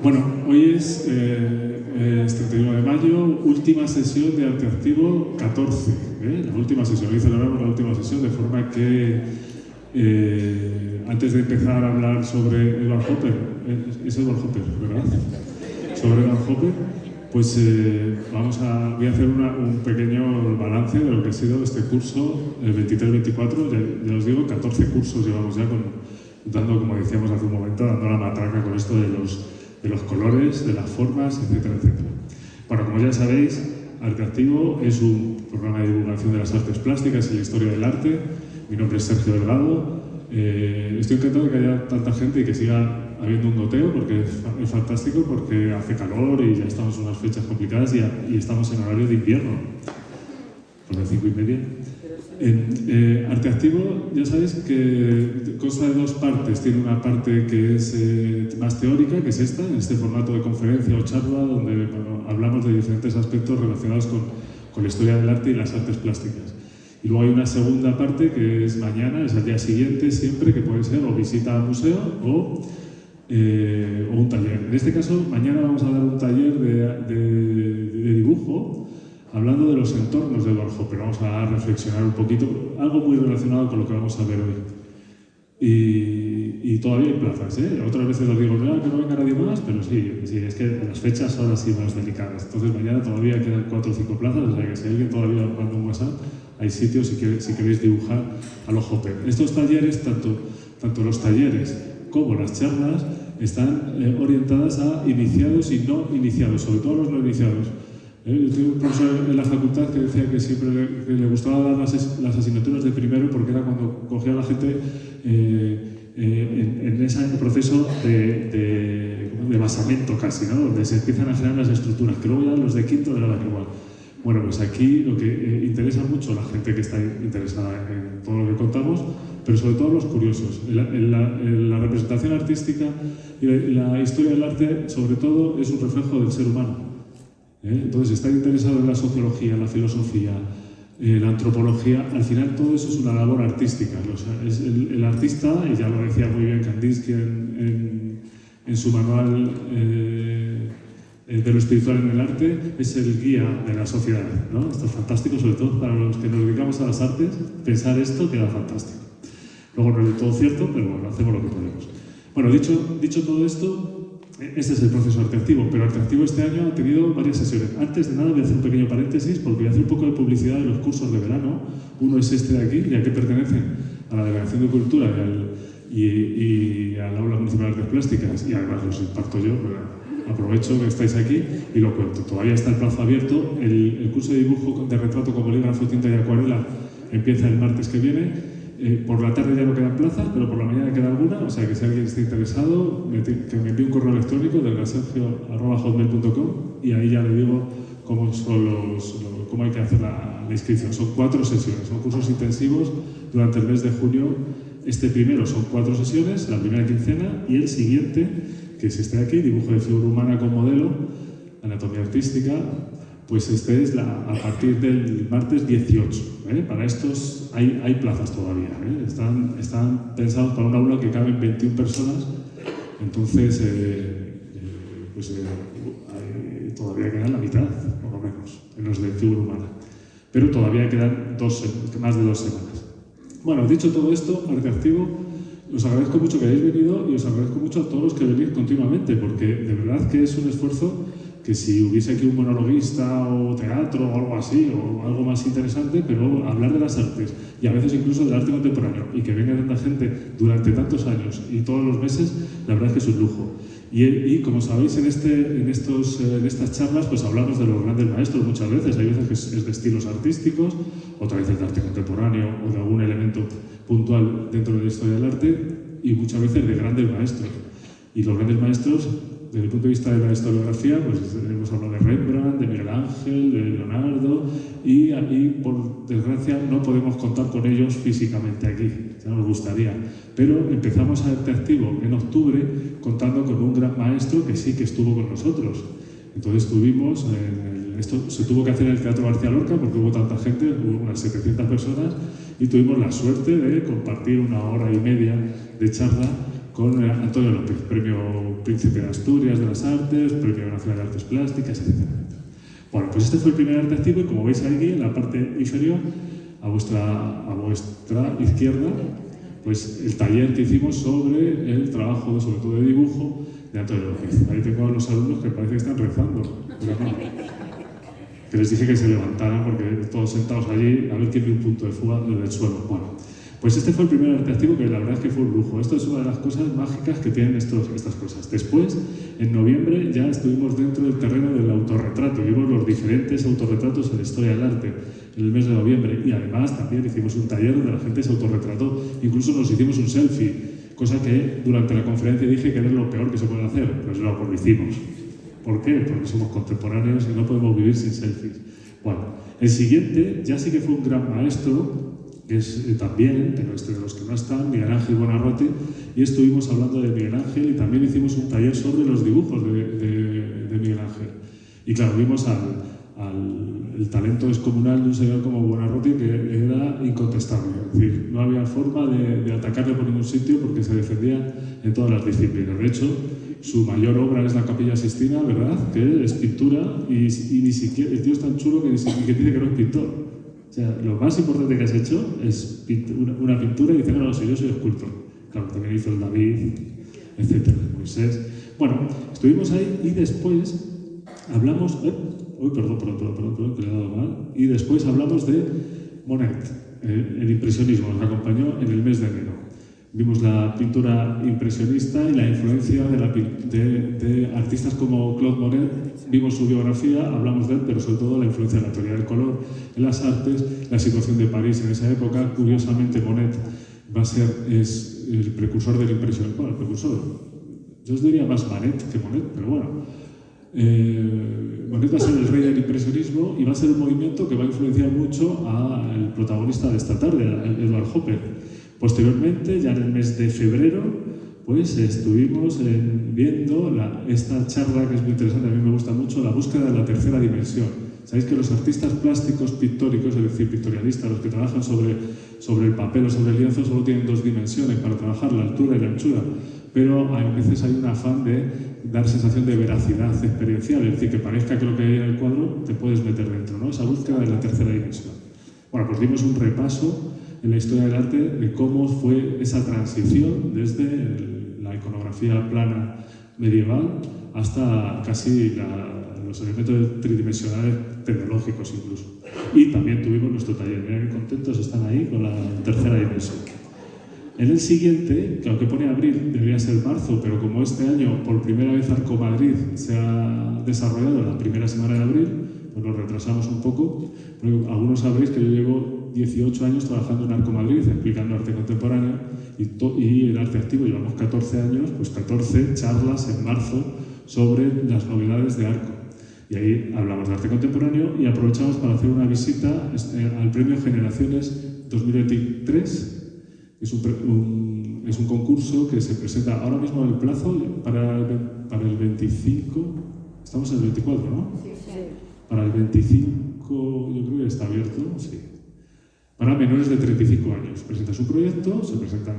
Bueno, hoy es 31 de mayo, última sesión de Arteactivo 14, la última sesión. Hoy celebramos la última sesión, de forma que antes de empezar a hablar sobre Edward Hopper, es Edward Hopper, ¿verdad? Sobre Edward Hopper, pues voy a hacer un pequeño balance de lo que ha sido este curso, el 23-24, ya os digo, 14 cursos llevamos ya dando, como decíamos hace un momento, dando la matraca con esto de los colores, de las formas, etcétera, etcétera. Bueno, como ya sabéis, Arteactivo es un programa de divulgación de las artes plásticas y la historia del arte. Mi nombre es Sergio Delgado. Estoy encantado de que haya tanta gente y que siga habiendo un goteo, porque es fantástico, porque hace calor y ya estamos en unas fechas complicadas y estamos en horario de invierno, por las 5:30. Arteactivo, ya sabéis que consta de dos partes. Tiene una parte que es más teórica, que es esta, en este formato de conferencia o charla, donde hablamos de diferentes aspectos relacionados con la historia del arte y las artes plásticas. Y luego hay una segunda parte que es mañana, es al día siguiente siempre, que puede ser o visita al museo o un taller. En este caso, mañana vamos a dar un taller de dibujo, hablando de los entornos de Edward Hopper. Vamos a reflexionar un poquito, algo muy relacionado con lo que vamos a ver hoy. Y todavía hay plazas, ¿eh? Otras veces os digo, que no venga nadie más, pero sí, es que las fechas son así más delicadas. Entonces mañana todavía quedan 4 o 5 plazas, o sea que si alguien todavía manda un WhatsApp, hay sitios si queréis dibujar a los Hopper. Estos talleres, tanto los talleres como las charlas, están orientadas a iniciados y no iniciados, sobre todo los no iniciados. Yo tengo un profesor en la facultad que decía que siempre le gustaba dar las asignaturas de primero, porque era cuando cogía a la gente en ese proceso de basamento casi, ¿no? Donde se empiezan a generar las estructuras, que luego ya los de quinto le daban igual. Bueno, pues aquí lo que interesa mucho a la gente que está interesada en todo lo que contamos, pero sobre todo a los curiosos. La representación artística y la historia del arte, sobre todo, es un reflejo del ser humano. Entonces, estar interesado en la sociología, la filosofía, la antropología, al final todo eso es una labor artística. O sea, es el artista, y ya lo decía muy bien Kandinsky en su manual de lo espiritual en el arte, es el guía de la sociedad, ¿no? Esto es fantástico, sobre todo para los que nos dedicamos a las artes. Pensar esto queda fantástico. Luego no es del todo cierto, pero bueno, hacemos lo que podemos. Bueno, dicho todo esto, este es el proceso Arteactivo, pero Arteactivo este año ha tenido varias sesiones. Antes de nada voy a hacer un pequeño paréntesis, porque voy a hacer un poco de publicidad de los cursos de verano. Uno es este de aquí, ya que pertenecen a la Delegación de Cultura y al Aula Municipal de Artes Plásticas, y además los imparto yo, pero aprovecho que estáis aquí y lo cuento. Todavía está el plazo abierto. El curso de dibujo de retrato con bolígrafo, tinta y acuarela empieza el martes que viene. Por la tarde ya no quedan plazas, pero por la mañana queda alguna, o sea que si alguien está interesado, que me envíe un correo electrónico del sergio@hotmail.com y ahí ya le digo cómo hay que hacer la inscripción. Son 4 sesiones, son cursos intensivos durante el mes de junio. Este primero son 4 sesiones, la primera quincena, y el siguiente, que es este de aquí, dibujo de figura humana con modelo, anatomía artística, pues este es a partir del martes 18. Para estos hay plazas todavía. Están pensados para un aula que caben 21 personas, entonces todavía quedan la mitad, por lo menos, en los de figura humana. Pero todavía quedan más de 2 semanas. Bueno, dicho todo esto, Arteactivo, os agradezco mucho que hayáis venido y os agradezco mucho a todos los que venís continuamente, porque de verdad que es un esfuerzo que si hubiese aquí un monologuista o teatro o algo así, o algo más interesante, pero hablar de las artes y a veces incluso del arte contemporáneo y que venga tanta gente durante tantos años y todos los meses, la verdad es que es un lujo. Y como sabéis, en estas charlas pues hablamos de los grandes maestros muchas veces. Hay veces que es de estilos artísticos, otras veces de arte contemporáneo o de algún elemento puntual dentro de la historia del arte, y muchas veces de grandes maestros. Y los grandes maestros, desde el punto de vista de la historiografía, pues hemos hablado de Rembrandt, de Miguel Ángel, de Leonardo, y por desgracia no podemos contar con ellos físicamente aquí, ya nos gustaría. Pero empezamos a Arteactivo en octubre contando con un gran maestro que sí que estuvo con nosotros. Entonces tuvimos, esto se tuvo que hacer en el Teatro García Lorca porque hubo tanta gente, hubo unas 700 personas, y tuvimos la suerte de compartir 1 hora y media de charla con Antonio López, Premio Príncipe de Asturias de las Artes, Premio Nacional de Artes Plásticas, etc. Bueno, pues este fue el primer arte activo y como veis aquí en la parte inferior, a vuestra izquierda, pues el taller que hicimos sobre el trabajo, sobre todo de dibujo, de Antonio López. Ahí tengo a los alumnos que parece que están rezando, pero no. Que les dije que se levantaran porque todos sentados allí a ver quién ve un punto de fuga del suelo. Bueno, pues este fue el primer arte activo que la verdad es que fue un lujo. Esto es una de las cosas mágicas que tienen estas cosas. Después, en noviembre, ya estuvimos dentro del terreno del autorretrato. Vimos los diferentes autorretratos en la historia del arte en el mes de noviembre y además también hicimos un taller donde la gente se autorretrató. Incluso nos hicimos un selfie, cosa que durante la conferencia dije que era lo peor que se puede hacer. Pues lo hicimos. ¿Por qué? Porque somos contemporáneos y no podemos vivir sin selfies. Bueno, el siguiente ya sí que fue un gran maestro, que es también, pero de los que no están, Miguel Ángel Buonarroti, y estuvimos hablando de Miguel Ángel y también hicimos un taller sobre los dibujos de Miguel Ángel. Y claro, vimos el talento descomunal de un señor como Buonarroti que era incontestable. Es decir, no había forma de atacarle por ningún sitio porque se defendía en todas las disciplinas. De hecho, su mayor obra es la Capilla Sixtina, ¿verdad? Que es pintura y ni siquiera, el tío es tan chulo que dice que no es pintor. O sea, lo más importante que has hecho es una pintura y dice, no, si yo soy escultor. Claro, también hizo el David, etcétera, Moisés. Bueno, estuvimos ahí y después hablamos... perdón, que le he dado mal. Y después hablamos de Monet, el impresionismo, nos acompañó en el mes de enero. Vimos la pintura impresionista y la influencia de artistas como Claude Monet. Vimos su biografía, hablamos de él, pero sobre todo la influencia de la teoría del color en las artes, la situación de París en esa época. Curiosamente, Monet es el precursor del impresionismo. Bueno, el precursor, yo os diría más Manet que Monet, pero bueno. Monet va a ser el rey del impresionismo y va a ser un movimiento que va a influenciar mucho al protagonista de esta tarde, a Edward Hopper. Posteriormente, ya en el mes de febrero, pues estuvimos viendo esta charla que es muy interesante, a mí me gusta mucho, la búsqueda de la tercera dimensión. Sabéis que los artistas plásticos pictóricos, es decir, pictorialistas, los que trabajan sobre el papel o sobre el lienzo, solo tienen dos dimensiones para trabajar, la altura y la anchura, pero a veces hay un afán de dar sensación de veracidad experiencial, es decir, que parezca que lo que hay en el cuadro te puedes meter dentro, ¿no? Esa búsqueda de la tercera dimensión. Bueno, pues dimos un repaso en la historia del arte de cómo fue esa transición desde la iconografía plana medieval hasta casi los elementos tridimensionales tecnológicos incluso. Y también tuvimos nuestro taller. Miren qué contentos están ahí con la tercera dimensión. En el siguiente, que aunque pone abril, debería ser marzo, pero como este año por primera vez Arco Madrid se ha desarrollado en la primera semana de abril, pues nos retrasamos un poco, pero algunos sabréis que yo llevo 18 años trabajando en Arco Madrid, explicando arte contemporáneo y el arte activo. Llevamos 14 años, pues 14 charlas en marzo sobre las novedades de Arco. Y ahí hablamos de arte contemporáneo y aprovechamos para hacer una visita al Premio Generaciones 2023. Es un concurso que se presenta ahora mismo el plazo para el 25, estamos en el 24, ¿no? Sí. Para el 25 yo creo que está abierto, sí. Para menores de 35 años. Presentas un proyecto, se presentan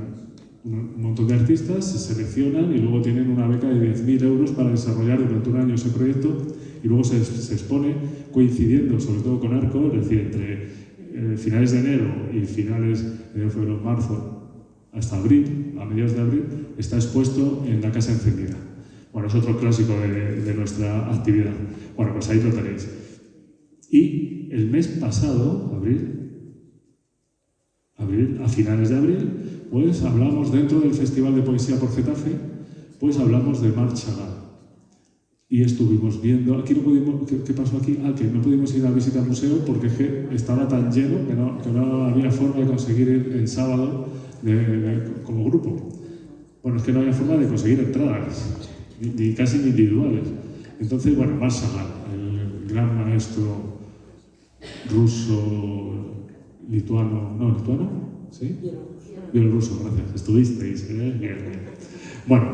un montón de artistas, se seleccionan y luego tienen una beca de 10.000 euros para desarrollar durante un año ese proyecto y luego se expone coincidiendo sobre todo con Arco, es decir, entre finales de enero y finales de febrero, marzo, hasta abril, a mediados de abril, está expuesto en la Casa Encendida. Bueno, es otro clásico de nuestra actividad. Bueno, pues ahí lo tenéis. Y el mes pasado, a finales de abril, pues hablamos dentro del Festival de Poesía por Getafe, pues hablamos de Marc Chagall. Y estuvimos viendo, aquí no pudimos, ¿qué pasó aquí? Que no pudimos ir a visitar al museo porque estaba tan lleno que no había forma de conseguir ir el sábado como grupo. Bueno, es que no había forma de conseguir entradas, ni casi individuales. Entonces, bueno, Marc Chagall, el gran maestro ruso, lituano, ¿sí? Bielorruso, gracias. Estuvisteis, Bien. Bueno,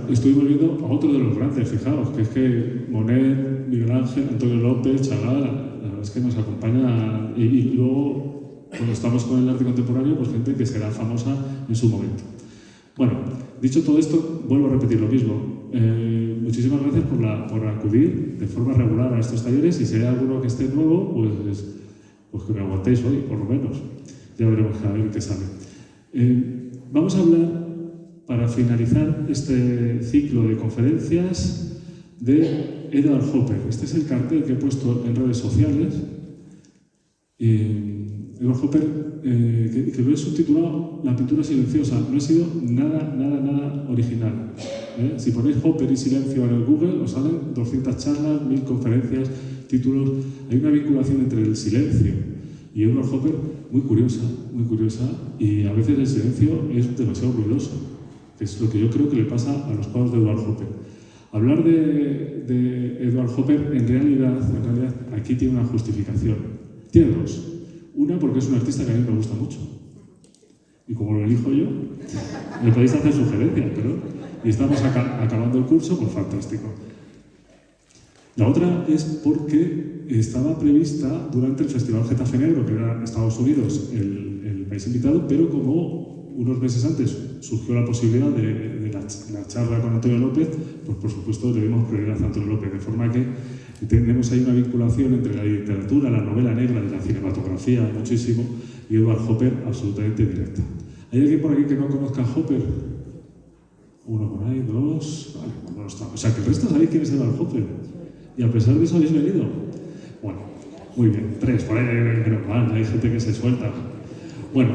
estuvimos viendo a otro de los grandes, fijaos, que es que Monet, Miguel Ángel, Antonio López, Chagall, la verdad es que nos acompaña y luego, cuando estamos con el arte contemporáneo, pues gente que será famosa en su momento. Bueno, dicho todo esto, vuelvo a repetir lo mismo. Muchísimas gracias por acudir de forma regular a estos talleres, y si hay alguno que esté nuevo, pues que me aguantéis hoy, por lo menos. Ya veremos a ver qué sale. Vamos a hablar, para finalizar este ciclo de conferencias, de Edward Hopper. Este es el cartel que he puesto en redes sociales. Edward Hopper, que lo he subtitulado La pintura silenciosa. No ha sido nada original. Si ponéis Hopper y silencio en el Google, os salen 200 charlas, 1000 conferencias, títulos. Hay una vinculación entre el silencio y Edward Hopper muy curiosa, y a veces el silencio es demasiado ruidoso, que es lo que yo creo que le pasa a los cuadros de Edward Hopper. Hablar de Edward Hopper, en realidad, aquí tiene una justificación. Tiene dos. Una, porque es un artista que a mí me gusta mucho. Y como lo elijo yo, me podéis hacer sugerencias, y estamos acabando el curso, pues fantástico. La otra es porque estaba prevista durante el Festival Getafe Negro, que era Estados Unidos el país invitado, pero como unos meses antes surgió la posibilidad de la charla con Antonio López, pues por supuesto le dimos prioridad a Antonio López, de forma que tenemos ahí una vinculación entre la literatura, la novela negra y la cinematografía muchísimo, y Edward Hopper absolutamente directa. ¿Hay alguien por aquí que no conozca a Hopper? Uno por ahí, dos... Vale, no está. O sea, que el resto sabéis quién es Edward Hopper. Y a pesar de eso habéis venido. Bueno, muy bien. 3, por ahí menos mal, hay gente que se suelta. Bueno,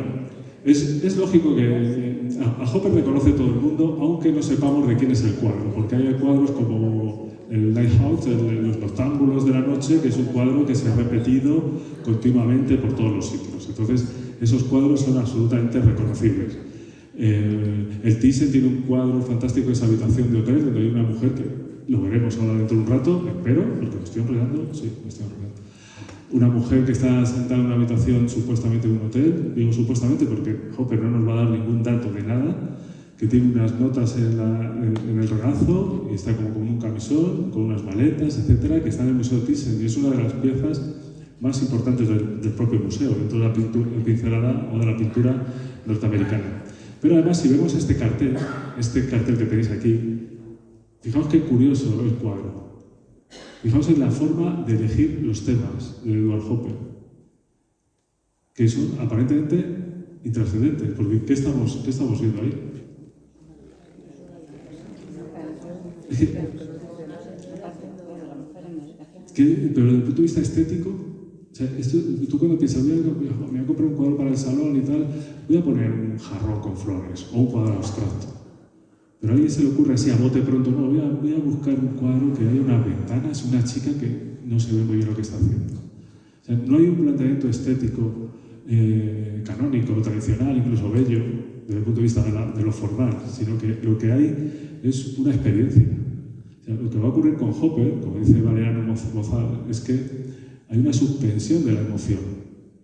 es lógico que a Hopper le conoce todo el mundo, aunque no sepamos de quién es el cuadro, porque hay cuadros como el Lighthouse, los noctámbulos de la noche, que es un cuadro que se ha repetido continuamente por todos los sitios. Entonces, esos cuadros son absolutamente reconocibles. El Thyssen tiene un cuadro fantástico, esa habitación de hotel, donde hay una mujer que lo veremos ahora dentro de un rato, espero, porque me estoy enrollando. Sí, me estoy enrollando. Una mujer que está sentada en una habitación supuestamente de un hotel, digo supuestamente porque Hopper no nos va a dar ningún dato de nada, que tiene unas notas en el regazo y está como con un camisón, con unas maletas, etcétera, que está en el Museo Thyssen, y es una de las piezas más importantes del propio museo, dentro de la pincelada o de la pintura norteamericana. Pero además, si vemos este cartel que tenéis aquí, fijaos qué curioso el cuadro. Fijaos en la forma de elegir los temas de Edward Hopper, que son aparentemente intrascendentes, porque ¿qué estamos viendo ahí? Pero desde el punto de vista estético, o sea, tú cuando piensas, me voy a comprar un cuadro para el salón y tal, voy a poner un jarrón con flores o un cuadro abstracto. Pero a alguien se le ocurre así a bote pronto, no, voy a buscar un cuadro que haya unas ventanas, una chica que no se ve muy bien lo que está haciendo. O sea, no hay un planteamiento estético canónico, tradicional, incluso bello, desde el punto de vista de lo formal, sino que lo que hay es una experiencia. O sea, lo que va a ocurrir con Hopper, como dice Valeriano Mozart, es que hay una suspensión de la emoción.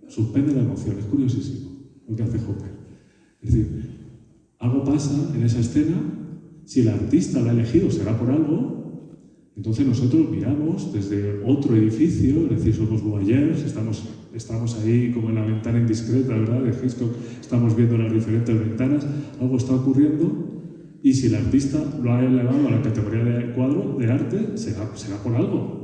Suspende la emoción, es curiosísimo lo que hace Hopper. Es decir, algo pasa en esa escena. Si el artista la ha elegido, será por algo. Entonces nosotros miramos desde otro edificio, es decir, somos voyeurs, estamos ahí como en la ventana indiscreta, ¿verdad?, de Hitchcock, estamos viendo las diferentes ventanas, algo está ocurriendo, y si el artista lo ha elevado a la categoría de cuadro, de arte, será por algo.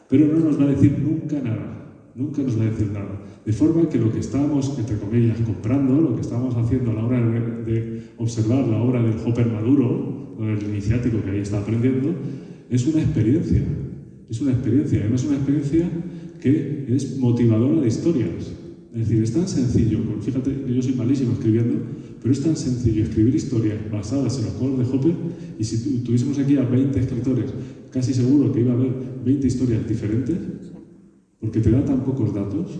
Pero no nos va a decir nunca nada, nunca nos va a decir nada. De forma que lo que estamos, entre comillas, comprando, lo que estamos haciendo a la hora de observar la obra del Hopper maduro, o del iniciático que ahí está aprendiendo, es una experiencia. Es una experiencia, además una experiencia que es motivadora de historias. Es decir, es tan sencillo, fíjate, yo soy malísimo escribiendo, pero es tan sencillo escribir historias basadas en los cuadros de Hopper, y si tuviésemos aquí a 20 escritores, casi seguro que iba a haber 20 historias diferentes, porque te da tan pocos datos.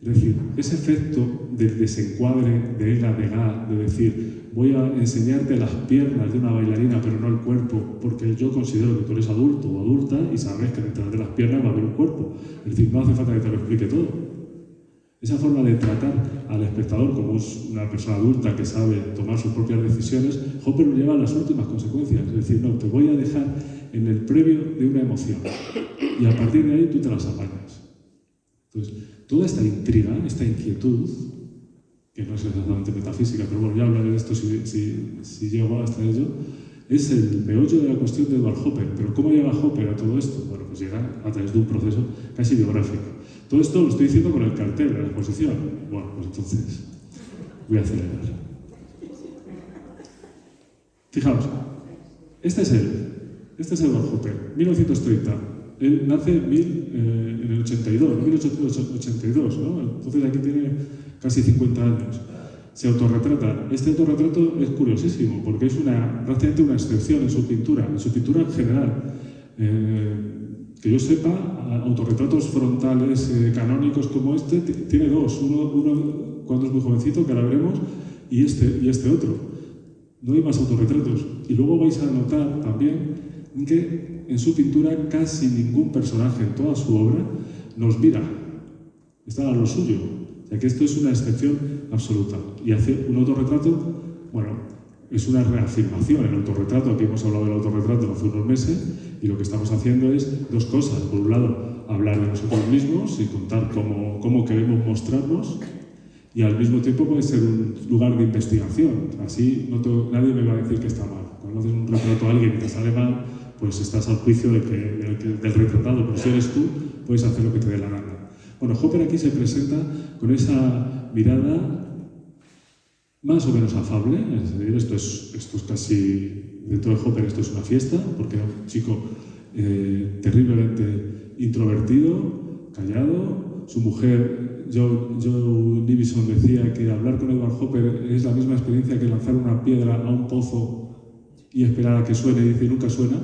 Es decir, ese efecto del desencuadre de Ella Degas, de decir, voy a enseñarte las piernas de una bailarina, pero no el cuerpo, porque yo considero que tú eres adulto o adulta y sabes que detrás de las piernas va a haber un cuerpo. Es decir, no hace falta que te lo explique todo. Esa forma de tratar al espectador como una persona adulta que sabe tomar sus propias decisiones, Hopper lo lleva a las últimas consecuencias. Es decir, no, te voy a dejar en el previo de una emoción y a partir de ahí tú te las apañas. Entonces, toda esta intriga, esta inquietud, que no es exactamente metafísica, pero bueno, ya hablaré de esto si llego hasta ello, es el meollo de la cuestión de Edward Hopper. Pero ¿cómo llega Hopper a todo esto? Bueno, pues llega a través de un proceso casi biográfico. Todo esto lo estoy diciendo con el cartel de la exposición. Bueno, pues entonces voy a acelerar. Fijaos, este es Edward Hopper, 1930. Él nace en el 82, 1882, ¿no? Entonces aquí tiene casi 50 años. Se autorretrata. Este autorretrato es curiosísimo porque es prácticamente una excepción en su pintura en general. Que yo sepa, autorretratos frontales canónicos como este, tiene dos. Uno cuando es muy jovencito, que ahora veremos, y este otro. No hay más autorretratos. Y luego vais a notar también que en su pintura casi ningún personaje en toda su obra nos mira. Está a lo suyo. O sea que esto es una excepción absoluta. Y hace un autorretrato, bueno, es una reafirmación. El autorretrato, aquí hemos hablado del autorretrato hace unos meses, y lo que estamos haciendo es dos cosas. Por un lado, hablar de nosotros mismos y contar cómo queremos mostrarnos, y al mismo tiempo puede ser un lugar de investigación. Así nadie me va a decir que está mal. Cuando haces un retrato a alguien y te sale mal, pues estás al juicio del retratado, pero si eres tú, puedes hacer lo que te dé la gana. Bueno, Hopper aquí se presenta con esa mirada más o menos afable, es decir, esto es casi, dentro de Hopper esto es una fiesta, porque era un chico terriblemente introvertido, callado. Su mujer, Joe Nivison, decía que hablar con Edward Hopper es la misma experiencia que lanzar una piedra a un pozo y esperar a que suene, y dice, nunca suena.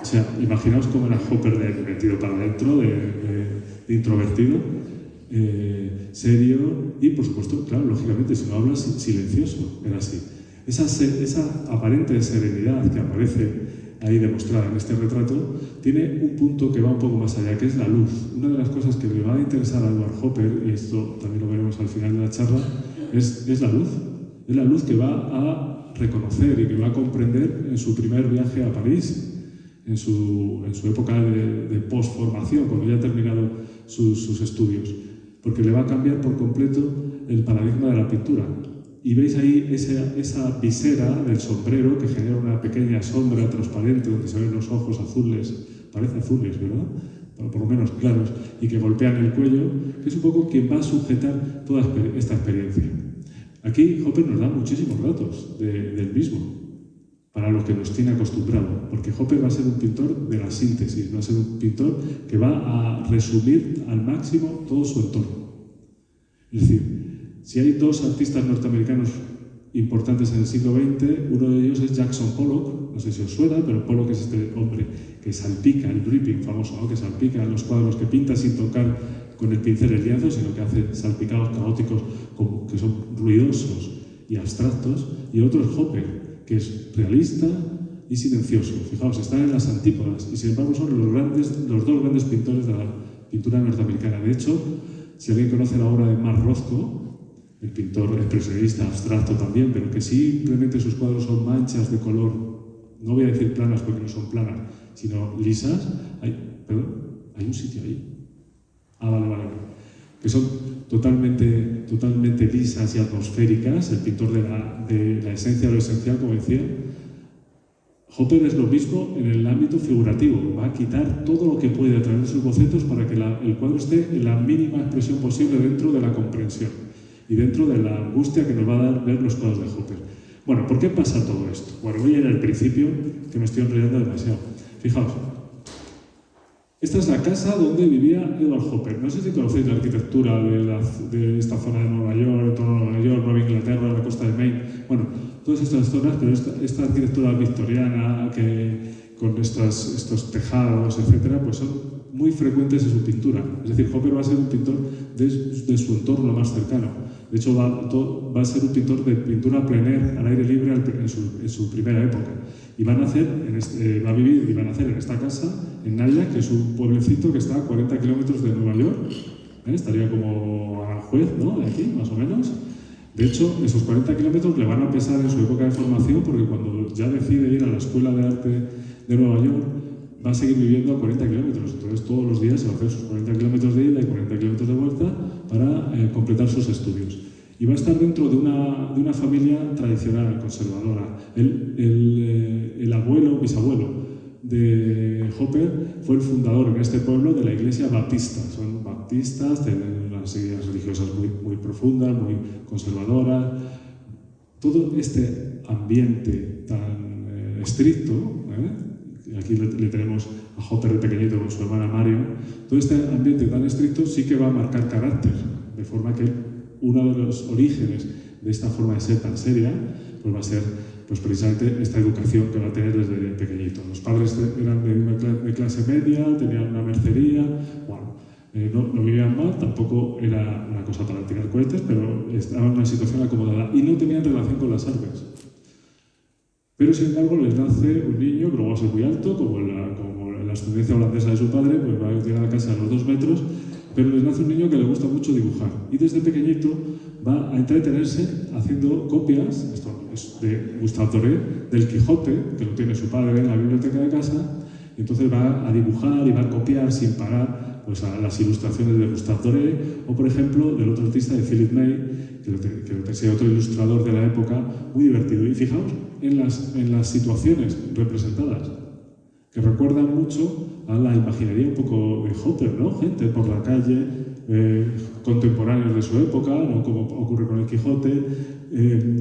O sea, imaginaos cómo era Hopper de metido para adentro, de introvertido, serio y, por supuesto, claro, lógicamente, si no hablas, silencioso, era así. Esa aparente serenidad que aparece ahí demostrada en este retrato tiene un punto que va un poco más allá, que es la luz. Una de las cosas que le va a interesar a Edward Hopper, y esto también lo veremos al final de la charla, es la luz. Es la luz que va a reconocer y que va a comprender en su primer viaje a París, en su época de postformación, cuando ya ha terminado sus estudios, porque le va a cambiar por completo el paradigma de la pintura. Y veis ahí esa visera del sombrero que genera una pequeña sombra transparente donde se ven los ojos azules, parece azules, ¿verdad? Por lo menos claros, y que golpean el cuello, que es un poco quien va a sujetar toda esta experiencia. Aquí Hopper nos da muchísimos datos del mismo, para los que nos tiene acostumbrado, porque Hopper va a ser un pintor de la síntesis, va a ser un pintor que va a resumir al máximo todo su entorno. Es decir, si hay dos artistas norteamericanos importantes en el siglo XX, uno de ellos es Jackson Pollock, no sé si os suena, pero Pollock es este hombre que salpica, el dripping famoso, ¿no? Que salpica los cuadros, que pinta sin tocar con el pincel el lienzo, sino que hace salpicados caóticos que son ruidosos y abstractos, y el otro es Hopper, que es realista y silencioso. Fijaos, están en las antípodas, y sin embargo son los dos grandes pintores de la pintura norteamericana. De hecho, si alguien conoce la obra de Mark Rothko, el pintor expresionista abstracto también, pero que simplemente sus cuadros son manchas de color, no voy a decir planas porque no son planas, sino lisas. Hay un sitio ahí. Vale. Que son totalmente lisas y atmosféricas, el pintor de la esencia de lo esencial, como decía. Hopper es lo mismo en el ámbito figurativo, va a quitar todo lo que puede a través de sus bocetos para que el cuadro esté en la mínima expresión posible dentro de la comprensión y dentro de la angustia que nos va a dar ver los cuadros de Hopper. Bueno, ¿por qué pasa todo esto? Bueno, voy a ir al principio, que me estoy enrollando demasiado. Fijaos. Esta es la casa donde vivía Edward Hopper. No sé si conocéis la arquitectura de esta zona de Nueva York, en torno a Nueva York, Nueva Inglaterra, la costa de Maine. Bueno, todas estas zonas, pero esta arquitectura victoriana con estos tejados, etcétera, pues son muy frecuentes en su pintura. Es decir, Hopper va a ser un pintor de su entorno más cercano. De hecho, va a ser un pintor de pintura plein air, al aire libre, en su primera época. Y va a nacer en esta casa, en Nyack, que es un pueblecito que está a 40 kilómetros de Nueva York. Estaría como Aranjuez, ¿no? De aquí, más o menos. De hecho, esos 40 kilómetros le van a pesar en su época de formación, porque cuando ya decide ir a la Escuela de Arte de Nueva York, va a seguir viviendo a 40 kilómetros. Entonces, todos los días se va a hacer sus 40 kilómetros de ida y 40 kilómetros de vuelta para completar sus estudios. Y va a estar dentro de una familia tradicional, conservadora. El abuelo, bisabuelo de Hopper fue el fundador en este pueblo de la iglesia baptista. Son baptistas, tienen unas ideas religiosas muy profundas, muy conservadoras. Todo este ambiente tan estricto, aquí le tenemos a Hopper de pequeñito con su hermana Mario, todo este ambiente tan estricto sí que va a marcar carácter, de forma que uno de los orígenes de esta forma de ser tan seria pues va a ser pues precisamente esta educación que va a tener desde pequeñito. Los padres eran de clase media, tenían una mercería, bueno, no vivían mal, tampoco era una cosa para tirar cohetes, pero estaban en una situación acomodada y no tenían relación con las artes. Pero sin embargo les nace un niño que luego va a ser muy alto, como la ascendencia holandesa de su padre, pues va a llegar a casa a los 2 metros, pero les nace un niño que le gusta mucho dibujar y desde pequeñito va a entretenerse haciendo copias, esto es de Gustave Doré, del Quijote, que lo tiene su padre en la biblioteca de casa, y entonces va a dibujar y va a copiar sin parar pues, a las ilustraciones de Gustave Doré, o por ejemplo del otro artista de Philip May, que es otro ilustrador de la época, muy divertido. Y fijaos en las situaciones representadas, que recuerdan mucho a la imaginería un poco de Hopper, ¿no? Gente por la calle, contemporáneos de su época, ¿no? Como ocurre con el Quijote,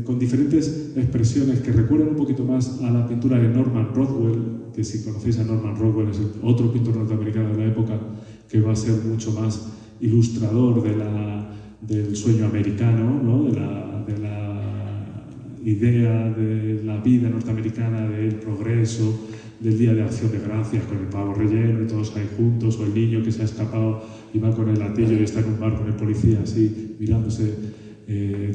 con diferentes expresiones que recuerdan un poquito más a la pintura de Norman Rockwell, que si conocéis a Norman Rockwell es el otro pintor norteamericano de la época, que va a ser mucho más ilustrador del sueño americano, ¿no? de la idea de la vida norteamericana, del progreso, del Día de Acción de Gracias con el pavo relleno y todos ahí juntos, o el niño que se ha escapado y va con el latillo y está en un bar con el policía así mirándose,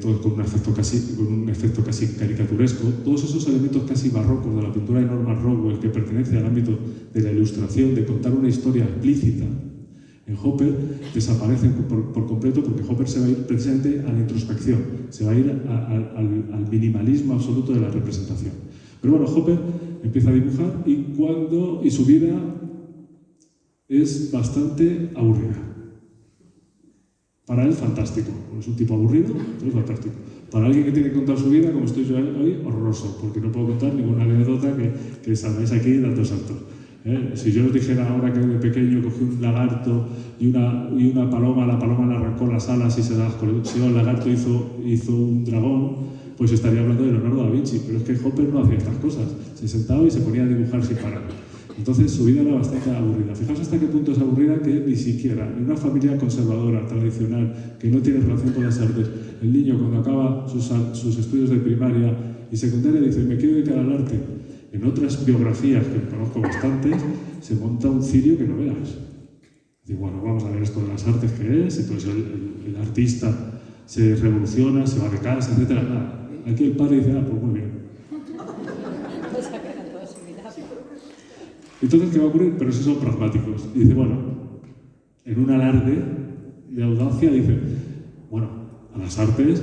todo con un efecto casi caricaturesco. Todos esos elementos casi barrocos de la pintura de Norman Rockwell, que pertenece al ámbito de la ilustración, de contar una historia explícita, en Hopper desaparecen por completo, porque Hopper se va a ir precisamente a la introspección, se va a ir al minimalismo absoluto de la representación. Pero bueno, Hopper empieza a dibujar y su vida es bastante aburrida. Para él, fantástico. Es un tipo aburrido, pero es fantástico. Para alguien que tiene que contar su vida, como estoy yo hoy, horroroso, porque no puedo contar ninguna anécdota que salgáis aquí dando saltos. Si yo os dijera ahora que de pequeño cogí un lagarto y una paloma, la paloma le arrancó las alas y se las coleccionó, el lagarto hizo un dragón, pues estaría hablando de Leonardo da Vinci, pero es que Hopper no hacía estas cosas. Se sentaba y se ponía a dibujar sin parar. Entonces su vida era bastante aburrida. Fijaos hasta qué punto es aburrida que ni siquiera en una familia conservadora, tradicional, que no tiene relación con las artes, el niño cuando acaba sus estudios de primaria y secundaria dice, me quiero dedicar al arte. En otras biografías que conozco bastantes, se monta un cirio que no veas. Digo, bueno, vamos a ver esto de las artes que es, entonces el artista se revoluciona, se va de casa, etc. Nada. Aquí el padre dice, pues muy bien. Entonces, ¿qué va a ocurrir? Pero esos son pragmáticos. Y dice, bueno, en un alarde de audacia, dice, bueno, a las artes,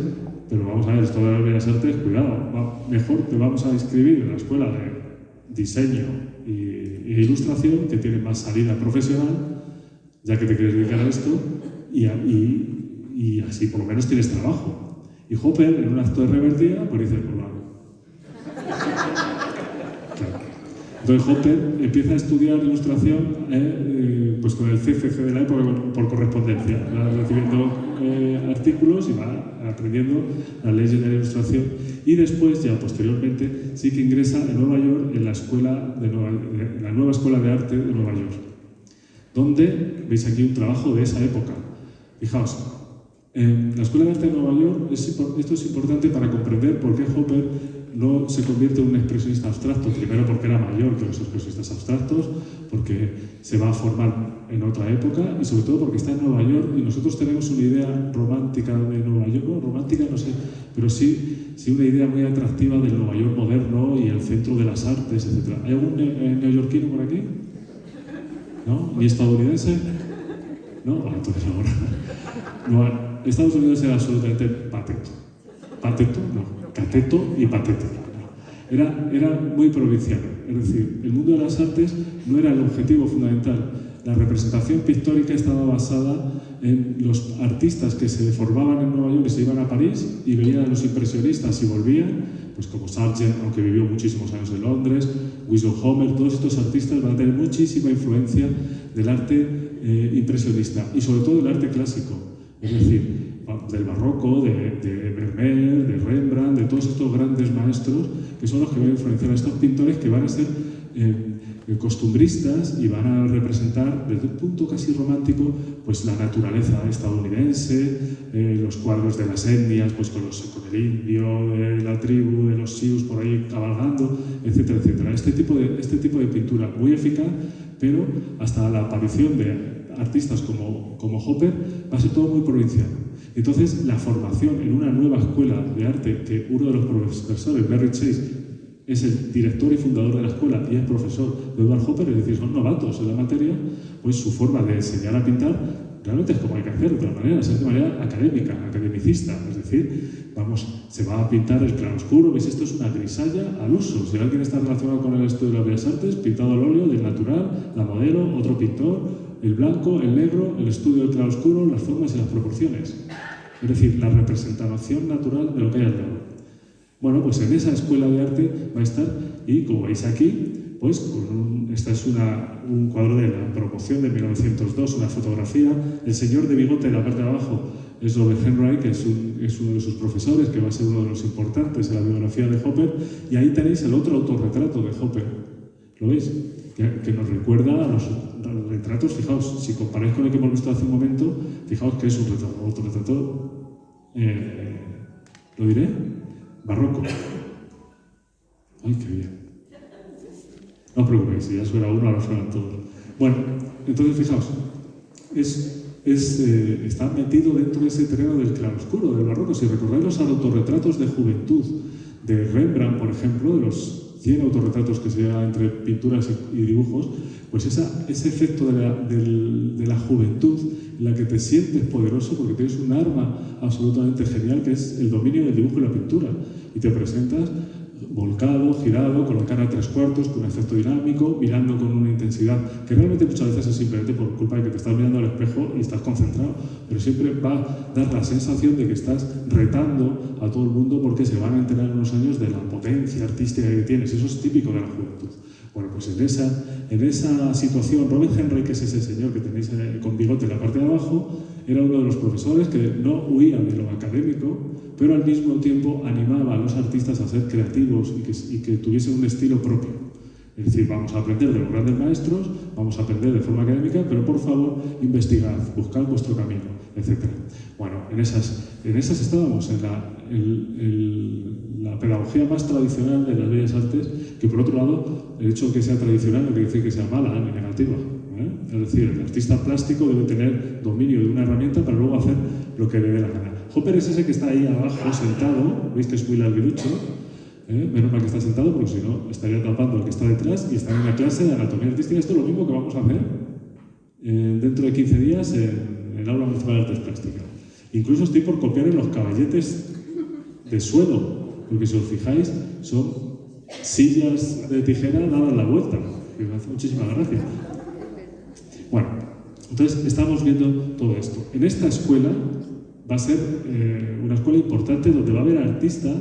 pero vamos a ver, esto de las bellas artes, cuidado, mejor te vamos a inscribir en la escuela de diseño e ilustración, que tiene más salida profesional, ya que te quieres dedicar a esto, y así por lo menos tienes trabajo. Y Hopper, en un acto de rebeldía, pues dice, pues vale. Claro. Entonces Hopper empieza a estudiar ilustración pues con el CCC de la época por correspondencia, va recibiendo artículos y va aprendiendo las leyes de la ilustración, y después, ya posteriormente, sí que ingresa en Nueva York en la nueva escuela de arte de Nueva York, donde veis aquí un trabajo de esa época. Fijaos, la Escuela de Arte de Nueva York, esto es importante para comprender por qué Hopper no se convierte en un expresionista abstracto. Primero porque era mayor que los expresionistas abstractos, porque se va a formar en otra época, y sobre todo porque está en Nueva York y nosotros tenemos una idea romántica de Nueva York, no, romántica no sé, pero sí una idea muy atractiva del Nueva York moderno y el centro de las artes, etc. ¿Hay algún neoyorquino por aquí? ¿No? ¿Ni estadounidense? ¿No? Bueno, entonces ahora... No, Estados Unidos era absolutamente pateto. Pateto, no. Cateto y patético. Era muy provinciano. Es decir, el mundo de las artes no era el objetivo fundamental. la representación pictórica estaba basada en los artistas que se formaban en Nueva York y se iban a París y veían a los impresionistas y volvían, pues como Sargent, aunque vivió muchísimos años en Londres, Winslow Homer, todos estos artistas van a tener muchísima influencia del arte impresionista y sobre todo del arte clásico, es decir, del barroco, de Vermeer, de Rembrandt, de todos estos grandes maestros que son los que van a influenciar a estos pintores que van a ser costumbristas y van a representar desde un punto casi romántico pues la naturaleza estadounidense, los cuadros de las etnias, pues con el indio, de la tribu, de los Sioux por ahí cabalgando, etcétera, etcétera. Este tipo de pintura muy eficaz, pero hasta la aparición de artistas como Hopper va a ser todo muy provinciano. Entonces, la formación en una nueva escuela de arte, que uno de los profesores, Barry Chase, es el director y fundador de la escuela y es profesor de Edward Hopper, es decir, son novatos en la materia, pues su forma de enseñar a pintar realmente es como hay que hacer, de otra manera, es de manera académica, academicista, es decir, se va a pintar el claroscuro, ¿veis? Esto es una grisalla al uso. Si alguien está relacionado con el estudio de las Bellas Artes, pintado al óleo, del natural, la modelo, otro pintor, el blanco, el negro, el estudio del claroscuro, las formas y las proporciones. Es decir, la representación natural de lo que hay al lado. Bueno, pues en esa escuela de arte va a estar, y como veis aquí, pues esta es un cuadro de la promoción de 1902, una fotografía. El señor de bigote en la parte de abajo es Robert Henry, que es uno de sus profesores, que va a ser uno de los importantes en la biografía de Hopper, y ahí tenéis el otro autorretrato de Hopper. ¿Lo veis? Que nos recuerda a los retratos. Fijaos, si comparáis con el que hemos visto hace un momento, fijaos que es un autorretrato, ¿lo diré? Barroco. ¡Ay, qué bien! No os preocupéis, si ya suena uno, ahora suenan todos. Bueno, entonces fijaos, está metido dentro de ese terreno del claroscuro, del barroco. Si recordáis los autorretratos de juventud de Rembrandt, por ejemplo, de los 100 autorretratos que se llevan entre pinturas y dibujos, pues ese efecto de la juventud en la que te sientes poderoso porque tienes un arma absolutamente genial que es el dominio del dibujo y la pintura, y te presentas volcado, girado, con la cara a 3/4, con un efecto dinámico, mirando con una intensidad que realmente muchas veces es simplemente por culpa de que te estás mirando al espejo y estás concentrado, pero siempre va a dar la sensación de que estás retando a todo el mundo porque se van a enterar en unos años de la potencia artística que tienes. Eso es típico de la juventud. Bueno, pues en esa situación, Robert Henry, que es ese señor que tenéis con bigote en la parte de abajo, era uno de los profesores que no huía de lo académico, pero al mismo tiempo animaba a los artistas a ser creativos y que tuviesen un estilo propio. Es decir, vamos a aprender de los grandes maestros, vamos a aprender de forma académica, pero por favor, investigad, buscad vuestro camino, etc. Bueno, en esas estábamos, en la pedagogía más tradicional de las bellas artes, que por otro lado, el hecho de que sea tradicional no quiere decir que sea mala ni negativa. Es decir, el artista plástico debe tener dominio de una herramienta para luego hacer lo que le dé la gana. Hopper es ese que está ahí abajo sentado, veis que es muy larguirucho, menos mal que está sentado porque si no estaría tapando al que está detrás y está en una clase de anatomía artística. Esto es lo mismo que vamos a hacer dentro de 15 días en el aula municipal de artes plásticas. Incluso estoy por copiar en los caballetes de suelo, porque si os fijáis son sillas de tijera dadas la vuelta, que me hace muchísima gracia. Bueno, entonces estamos viendo todo esto. En esta escuela va a ser una escuela importante donde va a haber artistas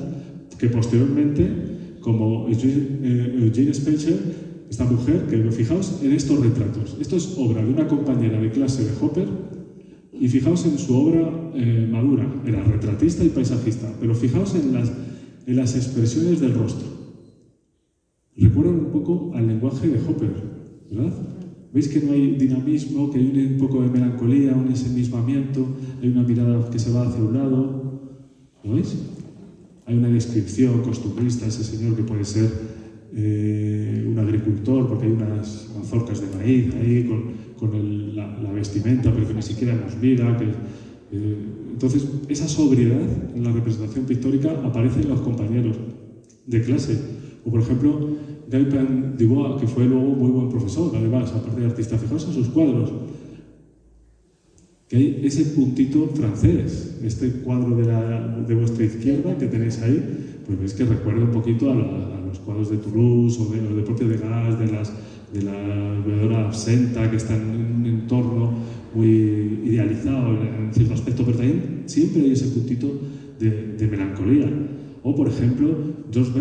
que posteriormente, como Eugene Spencer, esta mujer, que fijaos en estos retratos. Esto es obra de una compañera de clase de Hopper, y fijaos en su obra madura. Era retratista y paisajista, pero fijaos en las expresiones del rostro. Recuerdan un poco al lenguaje de Hopper, ¿verdad? ¿Veis que no hay dinamismo, que hay un poco de melancolía, un ensimismamiento, hay una mirada que se va hacia un lado? ¿Lo veis? Hay una descripción costumbrista, ese señor que puede ser un agricultor, porque hay unas mazorcas de maíz ahí con la vestimenta, pero que ni siquiera nos mira. Entonces, esa sobriedad en la representación pictórica aparece en los compañeros de clase. O, por ejemplo, Galpin Dubois, que fue luego muy buen profesor, además, aparte de artista. Fijaos en sus cuadros, que hay ese puntito francés, este cuadro de vuestra izquierda que tenéis ahí, pues veis que recuerda un poquito a los cuadros de Toulouse o de los de Porte de Gas, de la bebedora absenta que está en un entorno muy idealizado en cierto aspecto, pero también siempre hay ese puntito de melancolía. O, por ejemplo, George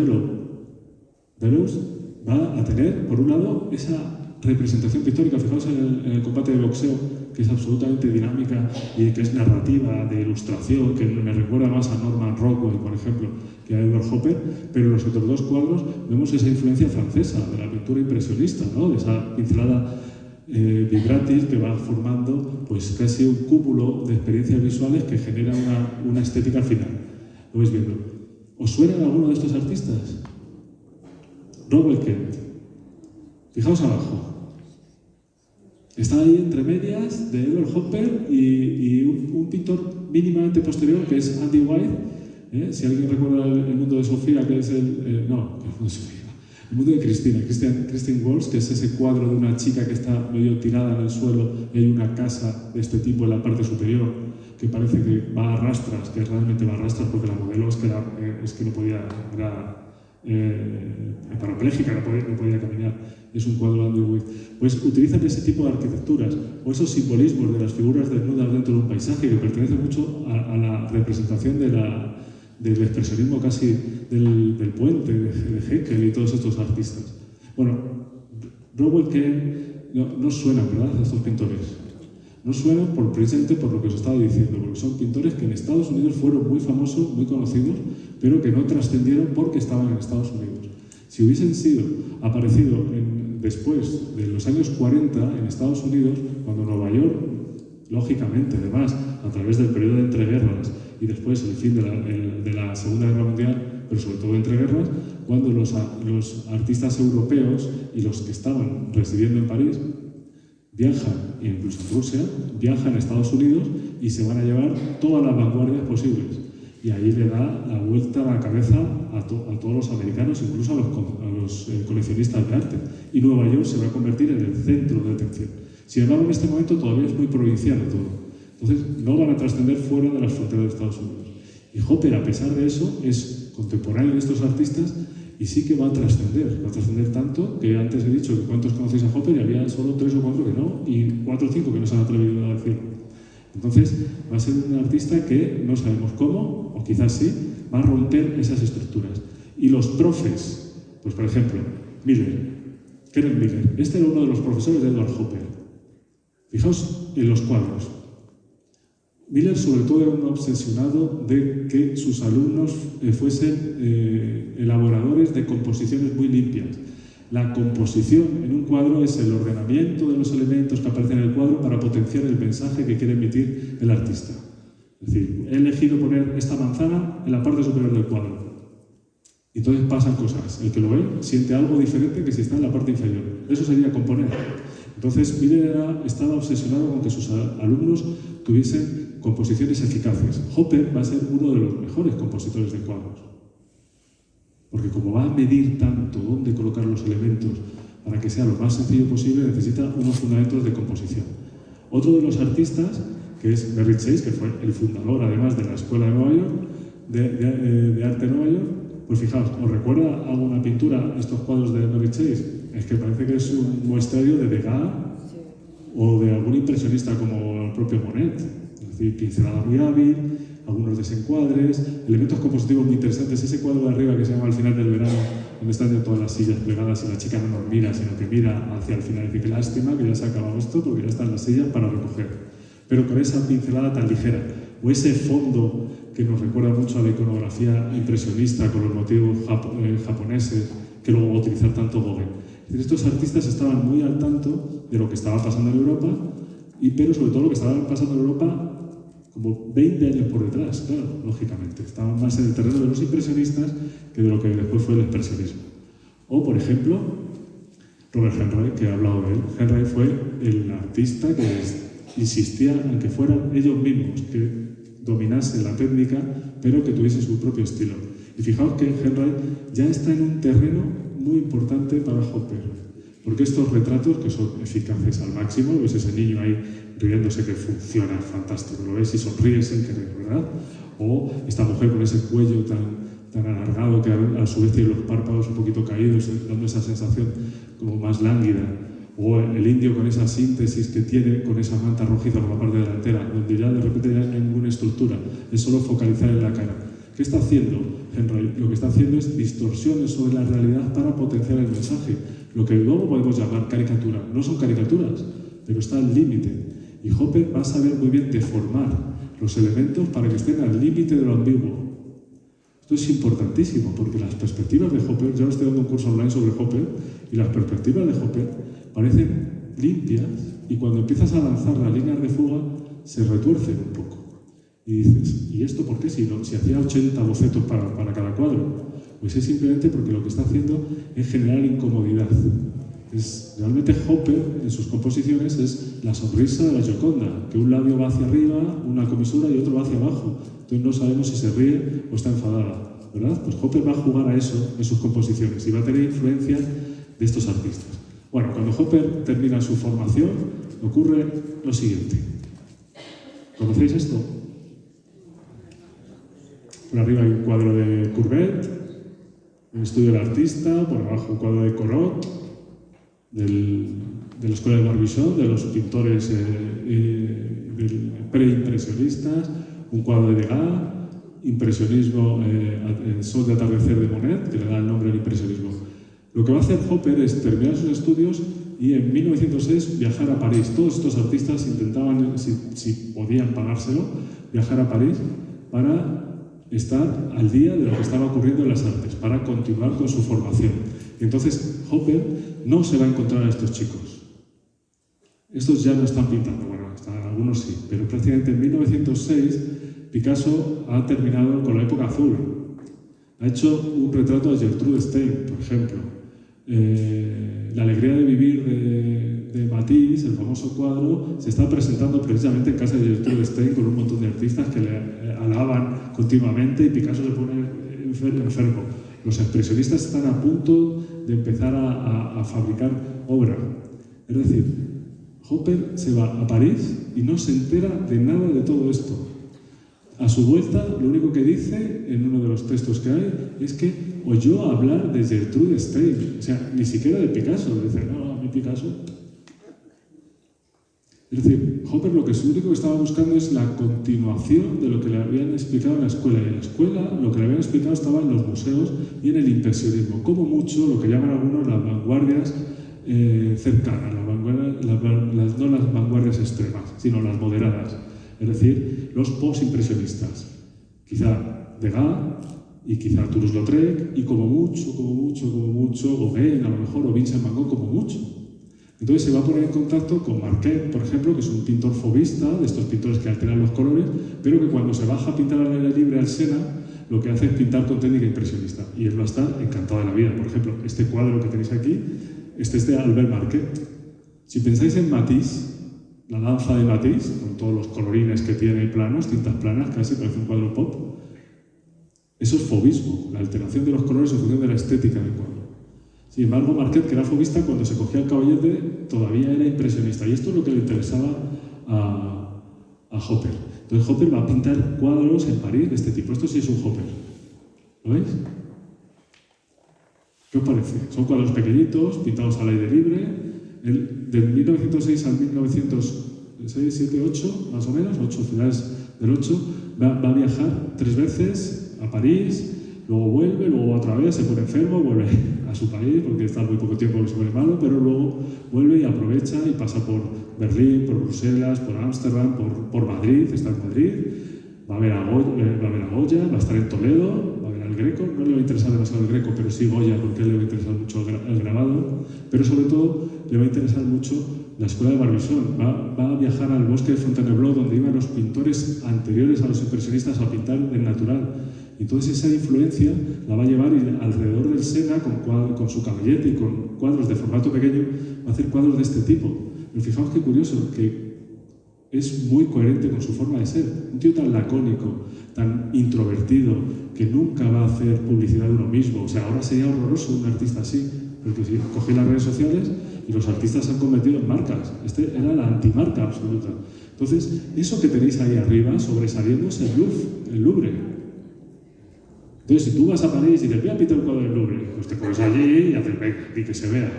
Bellows va a tener, por un lado, esa representación pictórica. Fijaos en el combate de boxeo, que es absolutamente dinámica y que es narrativa, de ilustración, que me recuerda más a Norman Rockwell, por ejemplo, que a Edward Hopper, pero en los otros dos cuadros vemos esa influencia francesa de la pintura impresionista, ¿no? De esa pincelada vibratis que va formando pues casi un cúmulo de experiencias visuales que genera una estética final. Lo vais viendo. ¿Os suena alguno de estos artistas? Robert Kent. Fijaos abajo. Está ahí entre medias de Edward Hopper y un pintor mínimamente posterior que es Andy White. Si alguien recuerda el mundo de Sofía, que es el mundo de Christine Walsh, que es ese cuadro de una chica que está medio tirada en el suelo y hay una casa de este tipo en la parte superior que parece que va a rastras, que realmente va a rastras porque la modelo es que no podía, era parapléjica, no podía caminar. Es un cuadro de Andy White. Pues utilizan ese tipo de arquitecturas o esos simbolismos de las figuras desnudas dentro de un paisaje que pertenece mucho a la representación del expresionismo casi del puente, de Heckel y todos estos artistas. Bueno, Robert Kent no suenan, ¿verdad?, a estos pintores. No suenan precisamente por lo que os estaba diciendo, porque son pintores que en Estados Unidos fueron muy famosos, muy conocidos, pero que no trascendieron porque estaban en Estados Unidos. Si hubiesen aparecido después de los años 40 en Estados Unidos, cuando Nueva York, lógicamente, además, a través del periodo de entreguerras y después el fin de la Segunda Guerra Mundial, pero sobre todo entreguerras, cuando los artistas europeos y los que estaban residiendo en París viajan, incluso en Rusia, viajan a Estados Unidos y se van a llevar todas las vanguardias posibles. Y ahí le da la vuelta a la cabeza a todos los americanos, incluso a los coleccionistas de arte. Y Nueva York se va a convertir en el centro de atención. Sin embargo, en este momento todavía es muy provinciano todo. Entonces, no van a trascender fuera de las fronteras de Estados Unidos. Y Hopper, a pesar de eso, es contemporáneo de estos artistas y sí que va a trascender. Va a trascender tanto que antes he dicho que cuántos conocéis a Hopper y había solo 3 o 4 que no, y 4 o 5 que no se han atrevido a decirlo. Entonces, va a ser un artista que no sabemos cómo, o quizás sí, va a romper esas estructuras. Y los profes, pues por ejemplo, Kenneth Miller, este era uno de los profesores de Edward Hopper. Fijaos en los cuadros. Miller sobre todo era un obsesionado de que sus alumnos fuesen elaboradores de composiciones muy limpias. La composición en un cuadro es el ordenamiento de los elementos que aparecen en el cuadro para potenciar el mensaje que quiere emitir el artista. Es decir, he elegido poner esta manzana en la parte superior del cuadro. Y entonces pasan cosas. El que lo ve siente algo diferente que si está en la parte inferior. Eso sería componer. Entonces, Miller estaba obsesionado con que sus alumnos tuviesen composiciones eficaces. Hopper va a ser uno de los mejores compositores de cuadros. Porque como va a medir tanto dónde colocar los elementos para que sea lo más sencillo posible, necesita unos fundamentos de composición. Otro de los artistas, que es Merritt Chase, que fue el fundador además de la Escuela de Nueva York, de Arte de Nueva York, pues fijaos, ¿os recuerda alguna pintura estos cuadros de Merritt Chase? Es que parece que es un muestrario de Degas o de algún impresionista como el propio Monet. Es decir, pincelada muy hábil, algunos desencuadres, elementos compositivos muy interesantes. Ese cuadro de arriba que se llama Al final del verano, donde están todas las sillas plegadas y la chica no nos mira, sino que mira hacia el final y dice que lástima que ya se ha acabado esto porque ya están las sillas para recoger. Pero con esa pincelada tan ligera, o ese fondo que nos recuerda mucho a la iconografía impresionista con los motivos japoneses que luego va a utilizar tanto Gauguin. Estos artistas estaban muy al tanto de lo que estaba pasando en Europa, pero sobre todo lo que estaba pasando en Europa como 20 años por detrás, claro, lógicamente. Estaban más en el terreno de los impresionistas que de lo que después fue el expresionismo. O, por ejemplo, Robert Henry, que he hablado de él. Henry fue el artista que insistía en que fueran ellos mismos, que dominasen la técnica, pero que tuviese su propio estilo. Y fijaos que Henry ya está en un terreno muy importante para Hopper, porque estos retratos, que son eficaces al máximo, ves ese niño ahí riéndose que funciona, fantástico, lo ves y sonríe sin querer, ¿verdad? O esta mujer con ese cuello tan alargado que a su vez tiene los párpados un poquito caídos, dando esa sensación como más lánguida. O el indio con esa síntesis que tiene, con esa manta rojiza por la parte delantera, donde ya de repente ya no hay ninguna estructura, es solo focalizar en la cara. ¿Qué está haciendo Henry? Lo que está haciendo es distorsiones sobre la realidad para potenciar el mensaje. Lo que luego podemos llamar caricatura. No son caricaturas, pero está al límite. Y Hopper va a saber muy bien deformar los elementos para que estén al límite de lo ambiguo. Esto es importantísimo, porque las perspectivas de Hopper, yo estoy dando un curso online sobre Hopper, y las perspectivas de Hopper parecen limpias, y cuando empiezas a lanzar las líneas de fuga, se retuercen un poco. Y dices, ¿y esto por qué? Si hacía 80 bocetos para cada cuadro. Pues es simplemente porque lo que está haciendo es generar incomodidad. Realmente Hopper, en sus composiciones, es la sonrisa de la Gioconda, que un labio va hacia arriba, una comisura, y otro va hacia abajo. Entonces no sabemos si se ríe o está enfadada, ¿verdad? Pues Hopper va a jugar a eso en sus composiciones y va a tener influencia de estos artistas. Bueno, cuando Hopper termina su formación, ocurre lo siguiente. ¿Conocéis esto? Por arriba hay un cuadro de Courbet, un estudio del artista, por abajo un cuadro de Corot, de la escuela de Barbizon, de los pintores preimpresionistas, un cuadro de Degas, impresionismo, el sol de atardecer de Monet, que le da el nombre al impresionismo. Lo que va a hacer Hopper es terminar sus estudios y en 1906 viajar a París. Todos estos artistas intentaban, si podían pagárselo, viajar a París para estar al día de lo que estaba ocurriendo en las artes, para continuar con su formación. Y entonces Hopper no se va a encontrar a estos chicos. Estos ya no están pintando, bueno, algunos sí, pero prácticamente en 1906 Picasso ha terminado con la época azul. Ha hecho un retrato de Gertrude Stein, por ejemplo. La alegría de vivir de Matisse, el famoso cuadro, se está presentando precisamente en casa de Gertrude Stein con un montón de artistas que le alaban continuamente y Picasso se pone enfermo. Los expresionistas están a punto de empezar a fabricar obra. Es decir, Hopper se va a París y no se entera de nada de todo esto. A su vuelta, lo único que dice en uno de los textos que hay es que oyó hablar de Gertrude Stein, o sea, ni siquiera de Picasso. Dice, no, a mí Picasso. Es decir, Hopper lo único que estaba buscando es la continuación de lo que le habían explicado en la escuela. Y en la escuela lo que le habían explicado estaba en los museos y en el impresionismo. Como mucho lo que llaman algunos las vanguardias cercanas, no las vanguardias extremas, sino las moderadas. Es decir, los posimpresionistas. Quizá Degas y quizá Toulouse-Lautrec y como mucho Gauguin, a lo mejor, o Vincent Van Gogh como mucho. Entonces se va a poner en contacto con Marquet, por ejemplo, que es un pintor fauvista, de estos pintores que alteran los colores, pero que cuando se baja a pintar al aire libre al Sena, lo que hace es pintar con técnica impresionista. Y él va a estar encantado de la vida. Por ejemplo, este cuadro que tenéis aquí, este es de Albert Marquet. Si pensáis en Matisse, la danza de Matisse, con todos los colorines que tiene planos, tintas planas, casi parece un cuadro pop, eso es fauvismo, la alteración de los colores en función de la estética del cuadro. Sin embargo, Marquet, que era fauvista, cuando se cogía el caballete, todavía era impresionista. Y esto es lo que le interesaba a Hopper. Entonces Hopper va a pintar cuadros en París de este tipo. Esto sí es un Hopper. ¿Lo veis? ¿Qué os parece? Son cuadros pequeñitos, pintados al aire libre. Del 1906 al 1906, 7, 8, más o menos, 8 finales del 8, va a viajar 3 veces a París, luego vuelve, luego otra vez, se pone enfermo, vuelve a su país, porque está muy poco tiempo que se pone malo, pero luego vuelve y aprovecha y pasa por Berlín, por Bruselas, por Ámsterdam, por Madrid, está en Madrid, va a ver a Goya, va a estar en Toledo, va a ver al Greco, no le va a interesar demasiado el Greco, pero sí Goya, porque a él le va a interesar mucho el grabado, pero sobre todo le va a interesar mucho la escuela de Barbizon. Va a viajar al bosque de Fontainebleau, donde iban los pintores anteriores a los impresionistas a pintar el natural. Entonces esa influencia la va a llevar alrededor del Sena, con su caballete y con cuadros de formato pequeño, va a hacer cuadros de este tipo. Pero fijaos qué curioso, que es muy coherente con su forma de ser. Un tío tan lacónico, tan introvertido, que nunca va a hacer publicidad de uno mismo. O sea, ahora sería horroroso un artista así, porque si cogéis las redes sociales y los artistas se han convertido en marcas. Este era la antimarca absoluta. Entonces, eso que tenéis ahí arriba, sobresaliendo, es el Louvre. Entonces, si tú vas a París y dices, voy a pintar un cuadro del Louvre, pues te pones allí y haces, venga, y que se vea,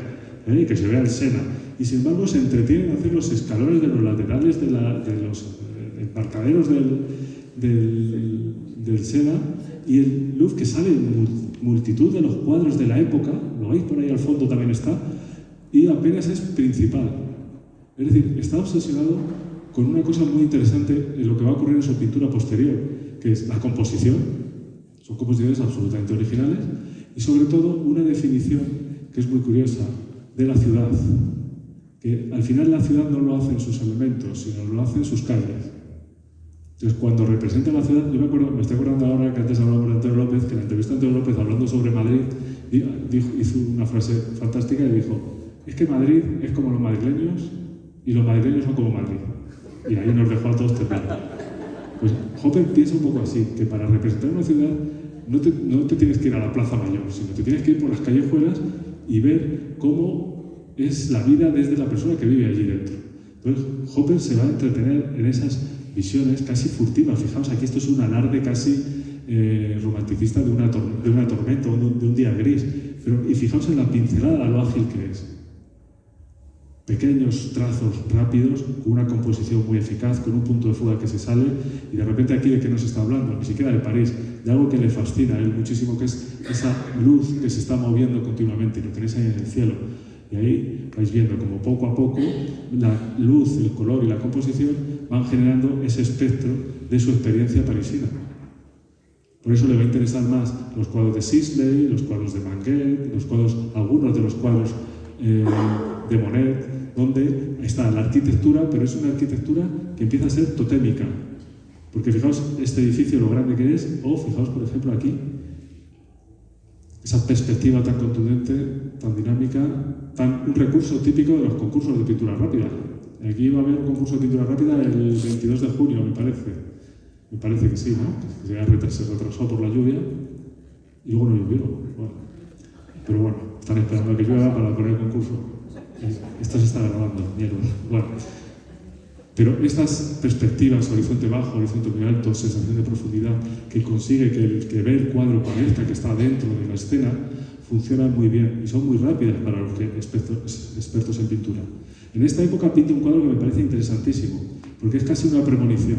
y que se vea el Sena. y sin embargo se entretienen en hacer los escalones de los laterales de los embarcaderos del Sena, y el Louvre, que sale en multitud de los cuadros de la época, lo veis por ahí al fondo también está, y apenas es principal. Es decir, está obsesionado con una cosa muy interesante en lo que va a ocurrir en su pintura posterior, que es la composición. Son composiciones absolutamente originales, y sobre todo una definición que es muy curiosa de la ciudad, que al final la ciudad no lo hace en sus elementos, sino lo hace en sus calles. Entonces, cuando representa la ciudad, yo me estoy acordando ahora que antes hablábamos de Antonio López, que en la entrevista de Antonio López, hablando sobre Madrid, hizo una frase fantástica y dijo: es que Madrid es como los madrileños y los madrileños son como Madrid. Y ahí nos dejó a todos temblando. Pues Hopper piensa un poco así, que para representar una ciudad no te tienes que ir a la Plaza Mayor, sino te tienes que ir por las callejuelas y ver cómo es la vida desde la persona que vive allí dentro. Entonces, Hopper se va a entretener en esas visiones casi furtivas. Fijaos, aquí esto es un alarde casi romanticista de una tormenta, de un día gris. Y fijaos en la pincelada, lo ágil que es. Pequeños trazos rápidos, con una composición muy eficaz, con un punto de fuga que se sale, y de repente aquí de qué nos está hablando, ni siquiera de París, de algo que le fascina a él muchísimo, que es esa luz que se está moviendo continuamente, y lo tenéis ahí en el cielo. Y ahí vais viendo como poco a poco la luz, el color y la composición van generando ese espectro de su experiencia parisina. Por eso le va a interesar más los cuadros de Sisley, los cuadros de Manguet, algunos de los cuadros de Monet, donde está la arquitectura, pero es una arquitectura que empieza a ser totémica. Porque fijaos este edificio, lo grande que es, o fijaos, por ejemplo, aquí, esa perspectiva tan contundente, tan dinámica, un recurso típico de los concursos de pintura rápida. Aquí va a haber un concurso de pintura rápida el 22 de junio, me parece. Me parece que sí, ¿no? Que se retrasó por la lluvia y luego no llovió. Bueno. Pero bueno, están esperando a que llueva para poner el concurso. Esto se está grabando, mierda. Bueno. Pero estas perspectivas, horizonte bajo, horizonte muy alto, sensación de profundidad, que consigue que el que ve el cuadro parezca que está dentro de la escena, funcionan muy bien y son muy rápidas para los expertos en pintura. En esta época pinta un cuadro que me parece interesantísimo, porque es casi una premonición.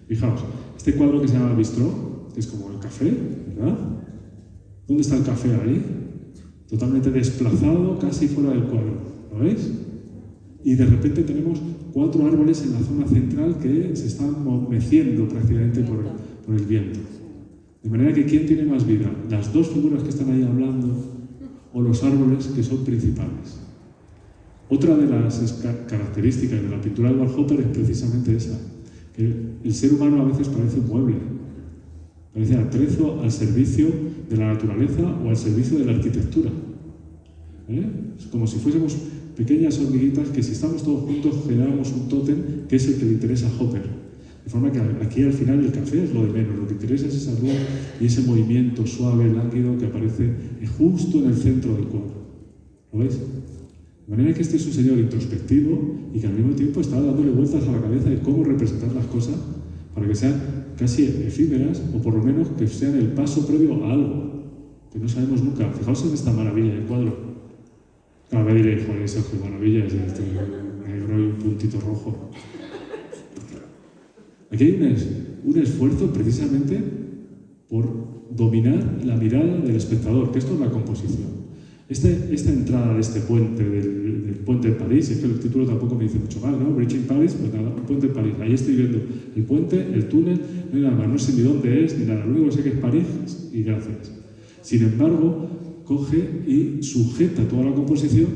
Fijaos, este cuadro que se llama Bistrot, que es como el café, ¿verdad? ¿Dónde está el café ahí? Totalmente desplazado, casi fuera del cuadro. ¿Lo veis? Y de repente tenemos 4 árboles en la zona central que se están meciendo prácticamente por el viento. De manera que ¿quién tiene más vida? ¿Las 2 figuras que están ahí hablando o los árboles que son principales? Otra de las características de la pintura de Edward Hopper es precisamente esa, que el ser humano a veces parece un mueble, parece atrezo al servicio de la naturaleza o al servicio de la arquitectura. Es como si fuésemos pequeñas hormiguitas que, si estamos todos juntos, generamos un tótem que es el que le interesa a Hopper. De forma que aquí al final el café es lo de menos, lo que interesa es esa luz y ese movimiento suave, lánguido que aparece justo en el centro del cuadro. ¿Lo veis? De manera que este es un señor introspectivo y que al mismo tiempo está dándole vueltas a la cabeza de cómo representar las cosas para que sean casi efímeras, o por lo menos que sean el paso previo a algo que no sabemos nunca. Fijaos en esta maravilla del cuadro. Claro, me diréis, joder, eso qué maravilla, es este negro y un puntito rojo. Aquí hay un esfuerzo precisamente por dominar la mirada del espectador, que esto es la composición. Esta entrada de este puente, del puente de París, es que el título tampoco me dice mucho más, ¿no? Bridge in Paris, pues nada, un puente de París. Ahí estoy viendo el puente, el túnel, no hay nada más, no sé ni dónde es, ni nada. Lo único que sé que es París y gracias. Sin embargo, coge y sujeta toda la composición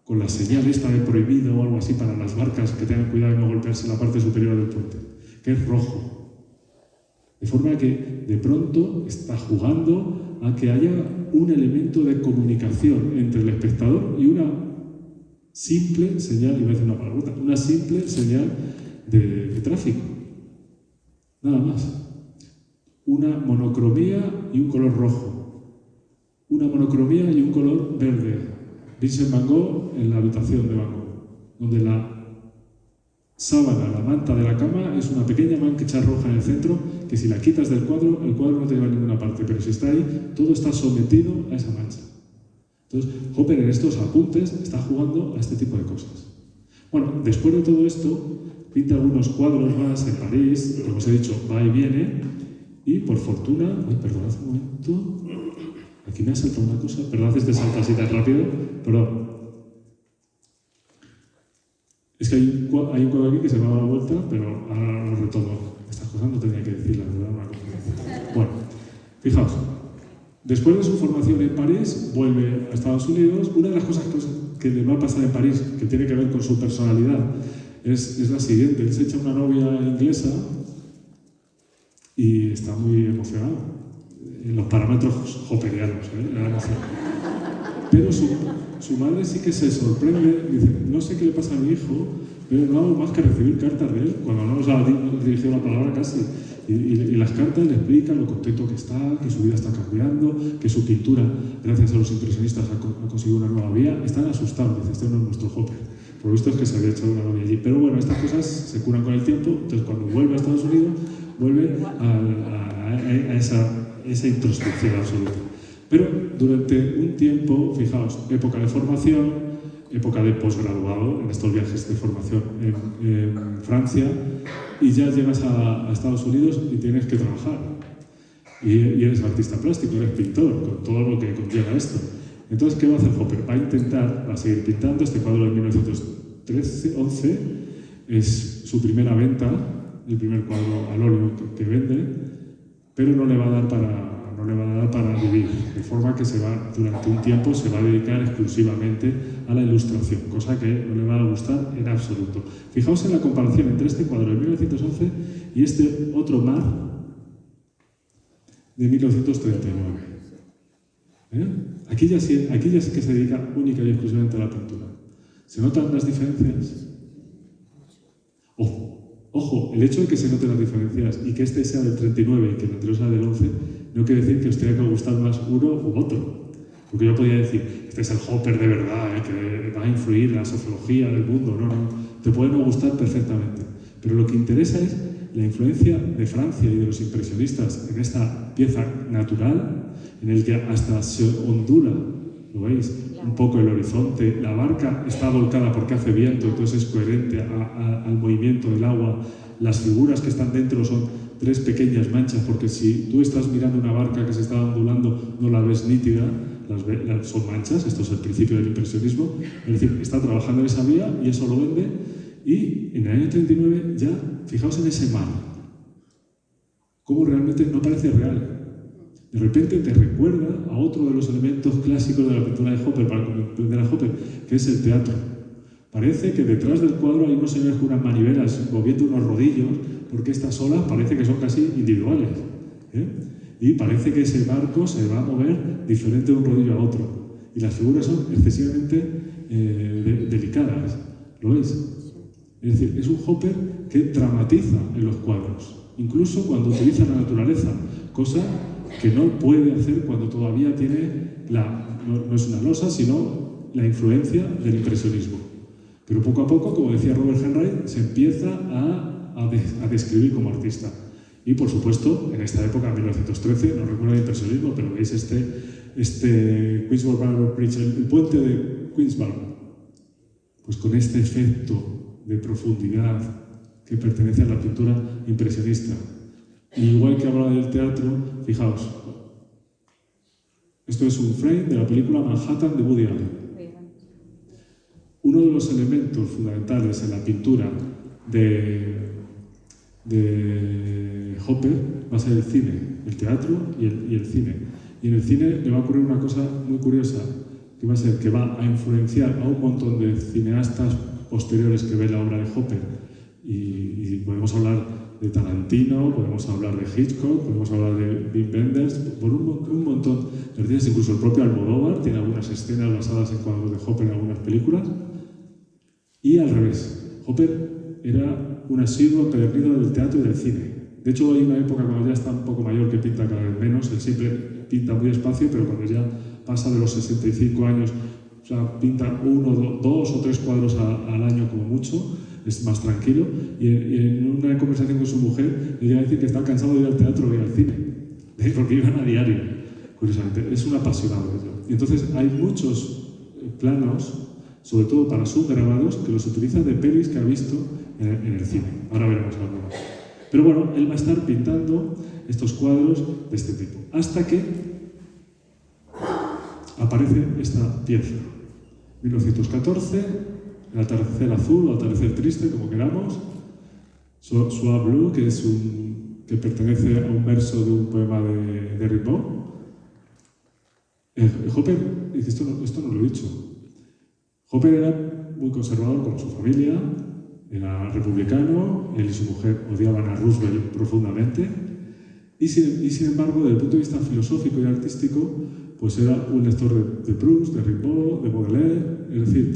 con la señal esta de prohibido o algo así para las barcas que tengan cuidado de no golpearse la parte superior del puente, que es rojo. De forma que de pronto está jugando a que haya un elemento de comunicación entre el espectador y una simple señal, iba a decir una palabrota, una simple señal de tráfico. Nada más. Una monocromía y un color rojo. Una monocromía y un color verde. Vincent Van Gogh en la habitación de Van Gogh, donde la sábana, la manta de la cama, es una pequeña mancha roja en el centro, que si la quitas del cuadro, el cuadro no te lleva a ninguna parte, pero si está ahí, todo está sometido a esa mancha. Entonces, Hopper en estos apuntes está jugando a este tipo de cosas. Bueno, después de todo esto, pinta algunos cuadros más en París, como os he dicho, va y viene, y por fortuna, perdonad un momento, aquí me ha saltado una cosa, perdonad este salto así tan rápido, perdón. Es que hay un cuadro aquí que se me ha dado la vuelta, pero ahora lo retomo. Estas cosas no tenía que decirlas, ¿verdad? Bueno, fijaos. Después de su formación en París, vuelve a Estados Unidos. Una de las cosas que le va a pasar en París, que tiene que ver con su personalidad, es la siguiente. Él se echa una novia inglesa y está muy emocionado. En los parámetros hopperianos, Pero su madre sí que se sorprende, dice, no sé qué le pasa a mi hijo, pero no hago más que recibir cartas de él, cuando no nos ha dirigido la palabra casi. Y las cartas le explican lo contento que está, que su vida está cambiando, que su pintura, gracias a los impresionistas, ha conseguido una nueva vía. Están asustados, dice, este no es nuestro Hopper. Por lo visto es que se había echado una novia allí. Pero bueno, estas cosas se curan con el tiempo, entonces cuando vuelve a Estados Unidos, vuelve a esa introspección absoluta. Pero durante un tiempo, fijaos, época de formación, época de posgraduado, en estos viajes de formación en Francia, y ya llegas a Estados Unidos y tienes que trabajar. Y eres artista plástico, eres pintor, con todo lo que conlleva esto. Entonces, ¿qué va a hacer Hopper? Va a seguir pintando. Este cuadro de 1911 es su primera venta, el primer cuadro al óleo que vende, pero no le va a dar para vivir, de forma que durante un tiempo se va a dedicar exclusivamente a la ilustración, cosa que no le va a gustar en absoluto. Fijaos en la comparación entre este cuadro de 1911 y este otro Mar de 1939. Aquí ya sí que se dedica única y exclusivamente a la pintura. ¿Se notan las diferencias? Ojo, el hecho de que se noten las diferencias y que este sea del 39 y que el anterior sea del 11 no quiere decir que os tenga que gustar más uno u otro. Porque yo podría decir, este es el Hopper de verdad, que va a influir en la sociología del mundo. No, te puede no gustar perfectamente. Pero lo que interesa es la influencia de Francia y de los impresionistas en esta pieza natural, en el que hasta se ondula, ¿lo veis? Un poco el horizonte, la barca está volcada porque hace viento, entonces es coherente al movimiento del agua. Las figuras que están dentro son 3 pequeñas manchas, porque si tú estás mirando una barca que se está ondulando, no la ves nítida, son manchas. Esto es el principio del impresionismo. Es decir, está trabajando en esa vía y eso lo vende. Y en el año 39 ya, fijaos en ese mar, cómo realmente no parece real. De repente te recuerda a otro de los elementos clásicos de la pintura de Hopper, para comprender a Hopper, que es el teatro. Parece que detrás del cuadro hay unos señores con unas manivelas moviendo unos rodillos, porque estas olas parece que son casi individuales. Y parece que ese barco se va a mover diferente de un rodillo a otro. Y las figuras son excesivamente delicadas. ¿Lo veis? Es decir, es un Hopper que dramatiza en los cuadros, incluso cuando utiliza la naturaleza, cosa que no puede hacer cuando todavía tiene no es una losa, sino la influencia del impresionismo. Pero poco a poco, como decía Robert Henry, se empieza a describir como artista. Y por supuesto, en esta época, 1913, no recuerdo el impresionismo, pero veis este Queensborough Barrow Bridge, el puente de Queensborough, pues con este efecto de profundidad que pertenece a la pintura impresionista. Y igual que hablaba del teatro, fijaos, esto es un frame de la película Manhattan de Woody Allen. Uno de los elementos fundamentales en la pintura de Hopper va a ser el cine, el teatro y el cine. Y en el cine le va a ocurrir una cosa muy curiosa, que va a ser que va a influenciar a un montón de cineastas posteriores que ven la obra de Hopper. Y podemos hablar de Tarantino, podemos hablar de Hitchcock, podemos hablar de Wim Wenders, por un montón de artistas. Incluso el propio Almodóvar tiene algunas escenas basadas en cuadros de Hopper en algunas películas. Y al revés, Hopper era un asiduo empedernido del teatro y del cine. De hecho, hay una época cuando ya está un poco mayor que pinta cada vez menos. Él siempre pinta muy despacio, pero cuando ya pasa de los 65 años, o sea, pinta 1, 2 o 3 cuadros al año como mucho, es más tranquilo. Y en una conversación con su mujer, le llega a decir que está cansado de ir al teatro y al cine, porque iban a diario. curiosamente. Es un apasionado de ello. Y entonces hay muchos planos, sobre todo para subgrabados, que los utiliza de pelis que ha visto en el cine. Ahora veremos algunos. Pero bueno, él va a estar pintando estos cuadros de este tipo. Hasta que aparece esta pieza. 1914, el atardecer azul o atardecer triste, como queramos. Soir Bleu, que pertenece a un verso de un poema de Rimbaud. Hopper, esto no lo he dicho. Hopper era muy conservador como su familia, era republicano, él y su mujer odiaban a Roosevelt profundamente, y sin embargo, desde el punto de vista filosófico y artístico, pues era un lector de Proust, de Rimbaud, de Baudelaire, es decir,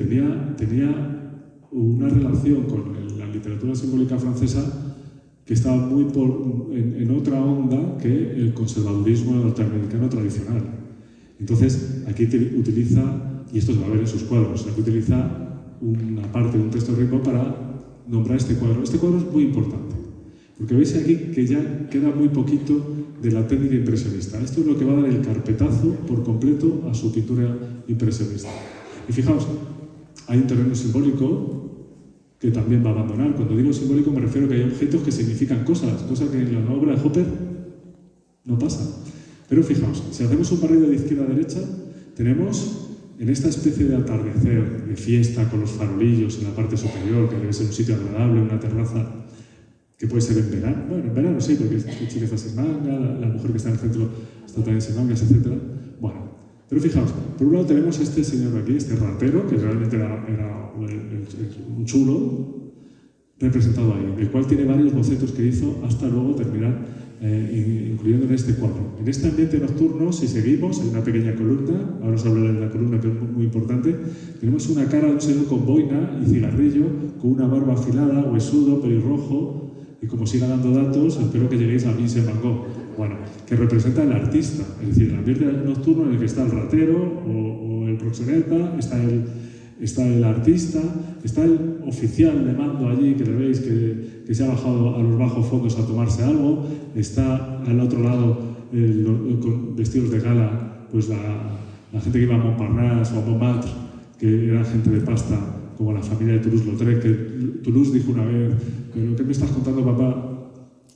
tenía una relación con la literatura simbólica francesa que estaba muy en otra onda que el conservadurismo norteamericano tradicional. Entonces, aquí utiliza, y esto se va a ver en sus cuadros, aquí utiliza una parte de un texto de Rimbaud para nombrar este cuadro. Este cuadro es muy importante, porque veis aquí que ya queda muy poquito de la técnica impresionista. Esto es lo que va a dar el carpetazo por completo a su pintura impresionista. Y fijaos, hay un terreno simbólico que también va a abandonar. Cuando digo simbólico me refiero a que hay objetos que significan cosas, cosa que en la obra de Hopper no pasa. Pero fijaos, si hacemos un barrido de izquierda a derecha, tenemos en esta especie de atardecer, de fiesta con los farolillos en la parte superior, que debe ser un sitio agradable, una terraza que puede ser en verano. Bueno, en verano sí, porque el chico está sin manga, la mujer que está en el centro está también sin mangas, etc. Bueno, pero fijaos, por un lado tenemos a este señor de aquí, este ratero, que realmente era un chulo, representado ahí, el cual tiene varios bocetos que hizo hasta luego terminar incluyendo en este cuadro. En este ambiente nocturno, si seguimos, hay una pequeña columna, ahora os hablaré de la columna que es muy importante, tenemos una cara de un señor con boina y cigarrillo, con una barba afilada, huesudo, pelirrojo, y como siga dando datos, espero que lleguéis a Vincent Van Gogh, bueno, que representa al artista, es decir, el ambiente nocturno en el que está el ratero o el proxeneta, está el artista, está el oficial de mando allí, que le veis que se ha bajado a los bajos fondos a tomarse algo, está al otro lado, con vestidos de gala, pues la gente que iba a Montparnasse o a Montmartre, que era gente de pasta, como la familia de Toulouse-Lautrec, que Toulouse dijo una vez, ¿pero qué me estás contando, papá?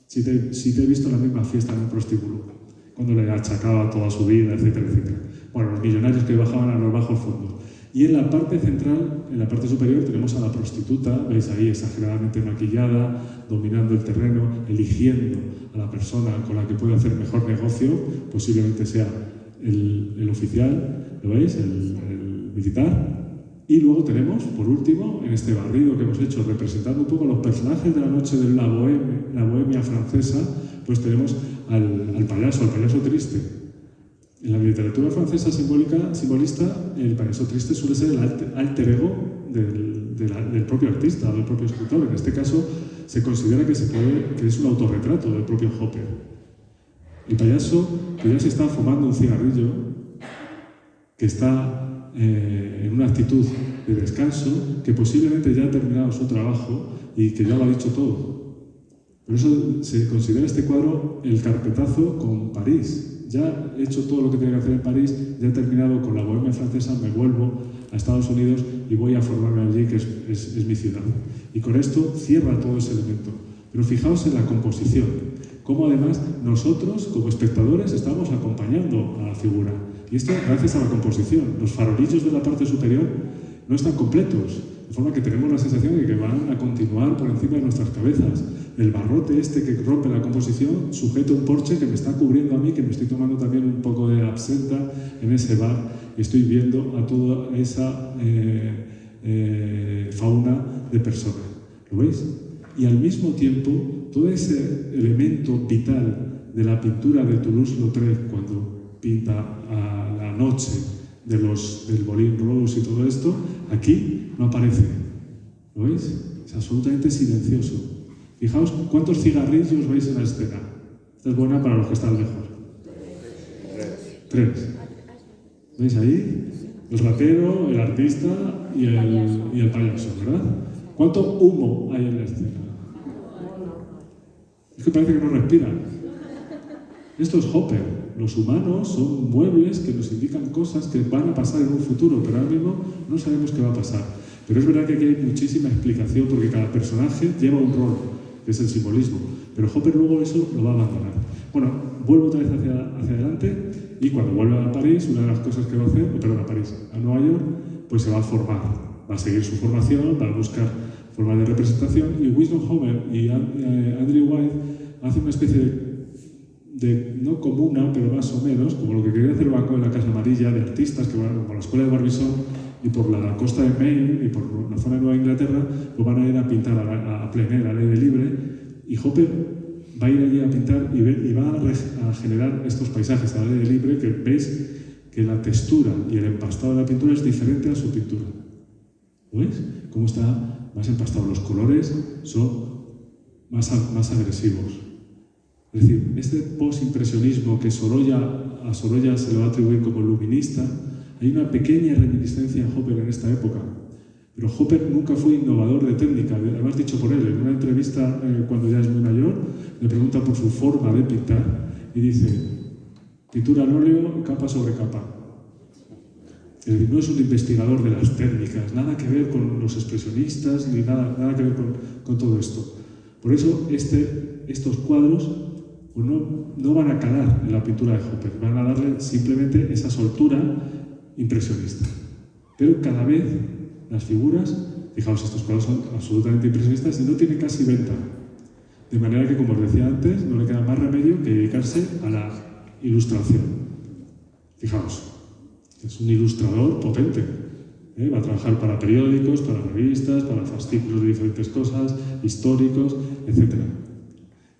Si te he visto en la misma fiesta en un prostíbulo, cuando le achacaba toda su vida, etcétera, etcétera. Bueno, los millonarios que bajaban a los bajos fondos. Y en la parte central, en la parte superior, tenemos a la prostituta, veis ahí exageradamente maquillada, dominando el terreno, eligiendo a la persona con la que puede hacer mejor negocio, posiblemente sea el oficial, ¿lo veis? El militar. Y luego tenemos, por último, en este barrido que hemos hecho, representando un poco los personajes de la noche de la bohemia francesa, pues tenemos al payaso triste. En la literatura francesa simbolista, el payaso triste suele ser el alter ego del propio artista, del propio escritor. En este caso, se considera que es un autorretrato del propio Hopper. El payaso que ya se está fumando un cigarrillo, que está en una actitud de descanso, que posiblemente ya ha terminado su trabajo y que ya lo ha dicho todo. Por eso se considera este cuadro el carpetazo con París. Ya he hecho todo lo que tenía que hacer en París, ya he terminado con la bohemia francesa, me vuelvo a Estados Unidos y voy a formarme allí, que es mi ciudad. Y con esto cierra todo ese elemento. Pero fijaos en la composición, cómo además nosotros, como espectadores, estamos acompañando a la figura. Y esto gracias a la composición. Los farolillos de la parte superior no están completos, de forma que tenemos la sensación de que van a continuar por encima de nuestras cabezas. El barrote este que rompe la composición sujeta un porche que me está cubriendo a mí, que me estoy tomando también un poco de absenta en ese bar y estoy viendo a toda esa fauna de personas. ¿Lo veis? Y al mismo tiempo, todo ese elemento vital de la pintura de Toulouse-Lautrec, cuando pinta a la noche del Moulin Rouge y todo esto, aquí no aparece. ¿Lo veis? Es absolutamente silencioso. Fijaos cuántos cigarrillos veis en la escena. Esta es buena para los que están lejos. 3. ¿Veis ahí? El ratero, el artista y el payaso, ¿verdad? ¿Cuánto humo hay en la escena? Es que parece que no respiran. Esto es Hopper. Los humanos son muebles que nos indican cosas que van a pasar en un futuro, pero ahora mismo no sabemos qué va a pasar. Pero es verdad que aquí hay muchísima explicación porque cada personaje lleva un rol, que es el simbolismo. Pero Hopper luego eso lo va a abandonar. Bueno, vuelve otra vez hacia adelante y cuando vuelve a París, una de las cosas que va a hacer, a Nueva York, pues se va a formar. Va a seguir su formación, va a buscar formas de representación y Wisdom Homer y Andrew White hacen una especie de no comuna, pero más o menos, como lo que quería hacer Banco en la Casa Amarilla, de artistas que van por la escuela de Barbizon y por la costa de Maine y por la zona de Nueva Inglaterra, pues van a ir a pintar a plein air, al aire libre, y Hopper va a ir allí a pintar y va a generar estos paisajes al aire libre que veis que la textura y el empastado de la pintura es diferente a su pintura. ¿Lo veis? Cómo está más empastado. Los colores son más agresivos. Es decir, este post-impresionismo que a Sorolla se le va a atribuir como luminista, hay una pequeña reminiscencia en Hopper en esta época. Pero Hopper nunca fue innovador de técnica, además dicho por él. En una entrevista, cuando ya es muy mayor, le pregunta por su forma de pintar y dice, pintura al óleo, capa sobre capa. Es decir, no es un investigador de las técnicas, nada que ver con los expresionistas, ni nada que ver con todo esto. Por eso estos cuadros pues no van a calar en la pintura de Hopper, van a darle simplemente esa soltura impresionista. Pero cada vez las figuras, fijaos, estos cuadros son absolutamente impresionistas y no tienen casi venta. De manera que, como os decía antes, no le queda más remedio que dedicarse a la ilustración. Fijaos, es un ilustrador potente. Va a trabajar para periódicos, para revistas, para fascículos de diferentes cosas, históricos, etc.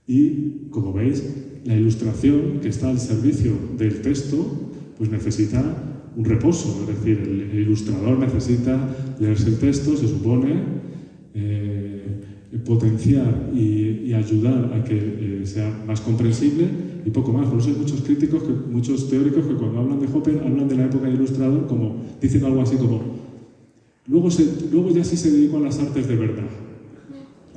Y, como veis, la ilustración que está al servicio del texto, pues necesita un reposo, es decir, el ilustrador necesita leerse el texto, se supone, potenciar y ayudar a que sea más comprensible y poco más. Por eso hay muchos teóricos que cuando hablan de Hopper hablan de la época del ilustrador como, dicen algo así como, luego ya sí se dedicó a las artes de verdad.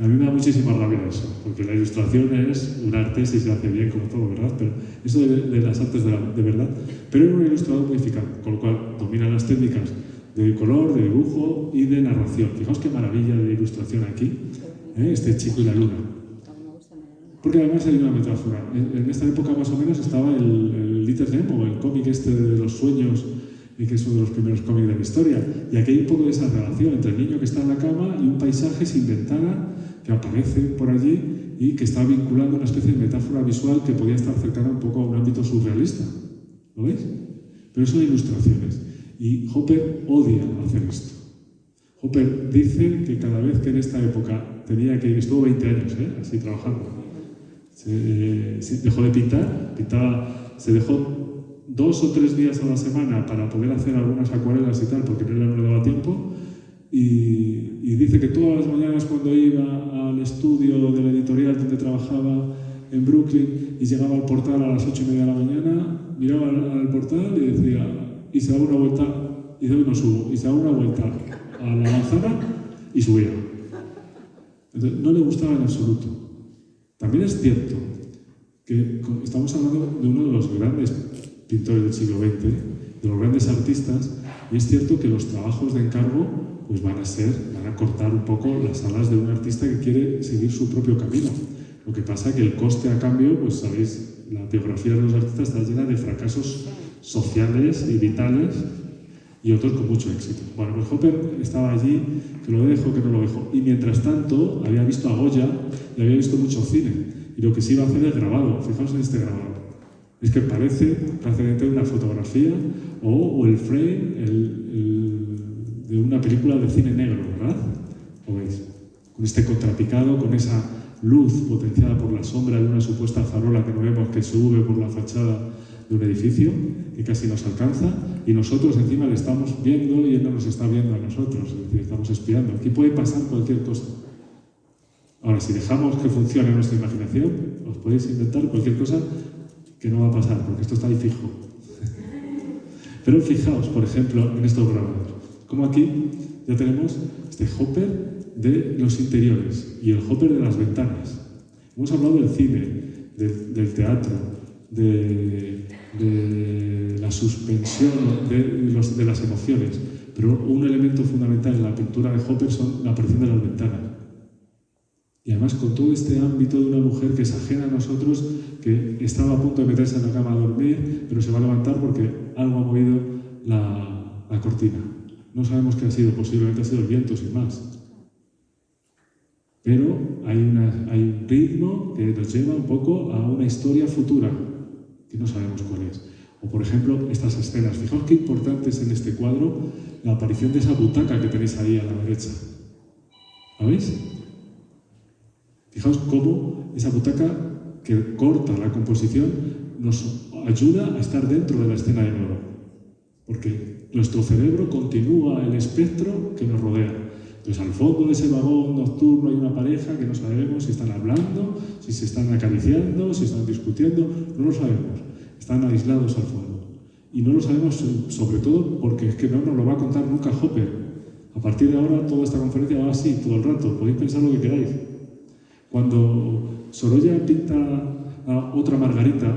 A mí me da muchísima rabia eso, porque la ilustración es un arte si se hace bien, como todo, ¿verdad? Pero eso de las artes de verdad. Pero era un ilustrador muy eficaz, con lo cual domina las técnicas de color, de dibujo y de narración. Fijaos qué maravilla de ilustración aquí, este chico y la luna. Porque además hay una metáfora. En esta época más o menos estaba el Little Nemo, el cómic este de los sueños, que es uno de los primeros cómics de la historia. Y aquí hay un poco de esa relación entre el niño que está en la cama y un paisaje sin ventana que aparece por allí y que está vinculando una especie de metáfora visual que podía estar cercana un poco a un ámbito surrealista. ¿Lo veis? Pero son ilustraciones. Y Hopper odia hacer esto. Hopper dice que cada vez que en esta época tenía que ir, estuvo 20 años así trabajando, se dejó de pintar, se dejó 2 o 3 días a la semana para poder hacer algunas acuarelas y tal, porque no le daba tiempo, y dice que todas las mañanas cuando iba al estudio de la editorial donde trabajaba en Brooklyn y llegaba al portal a las 8:30 de la mañana, miraba al portal y decía, y se daba una vuelta, y de hoy no subo, y se daba una vuelta a la manzana y subía. Entonces, no le gustaba en absoluto. También es cierto que estamos hablando de uno de los grandes pintores del siglo XX, de los grandes artistas, y es cierto que los trabajos de encargo pues van a cortar un poco las alas de un artista que quiere seguir su propio camino. Lo que pasa es que el coste a cambio, pues sabéis, la biografía de los artistas está llena de fracasos sociales y vitales y otros con mucho éxito. Bueno, pues Hopper estaba allí, que lo dejo, que no lo dejo. Y mientras tanto, había visto a Goya y había visto mucho cine. Y lo que sí iba a hacer es grabado. Fijaos en este grabado. Es que parece prácticamente una fotografía o el frame de una película de cine negro, ¿verdad? ¿Lo veis? Con este contrapicado, con esa luz potenciada por la sombra de una supuesta farola que no vemos que sube por la fachada de un edificio que casi nos alcanza y nosotros encima le estamos viendo y él no nos está viendo a nosotros, es decir, estamos espiando. Aquí puede pasar cualquier cosa. Ahora, si dejamos que funcione nuestra imaginación, os podéis inventar cualquier cosa que no va a pasar, porque esto está ahí fijo. Pero fijaos, por ejemplo, en estos grabados. Como aquí ya tenemos este Hopper de los interiores y el Hopper de las ventanas. Hemos hablado del cine, del teatro, de la suspensión de las emociones. Pero un elemento fundamental en la pintura de Hopper son la aparición de las ventanas. Y además con todo este ámbito de una mujer que es ajena a nosotros, que estaba a punto de meterse en la cama a dormir, pero se va a levantar porque algo ha movido la cortina. No sabemos qué ha sido, posiblemente ha sido el viento, sin más. Pero hay un ritmo que nos lleva un poco a una historia futura, que no sabemos cuál es. O por ejemplo, estas escenas. Fijaos qué importante es en este cuadro la aparición de esa butaca que tenéis ahí a la derecha. ¿La veis? Fijaos cómo esa butaca que corta la composición nos ayuda a estar dentro de la escena de nuevo. Porque nuestro cerebro continúa el espectro que nos rodea. Entonces, al fondo de ese vagón nocturno hay una pareja que no sabemos si están hablando, si se están acariciando, si están discutiendo, no lo sabemos. Están aislados al fondo. Y no lo sabemos sobre todo porque es que no nos lo va a contar nunca Hopper. A partir de ahora toda esta conferencia va así, todo el rato. Podéis pensar lo que queráis. Cuando Sorolla pinta a otra Margarita,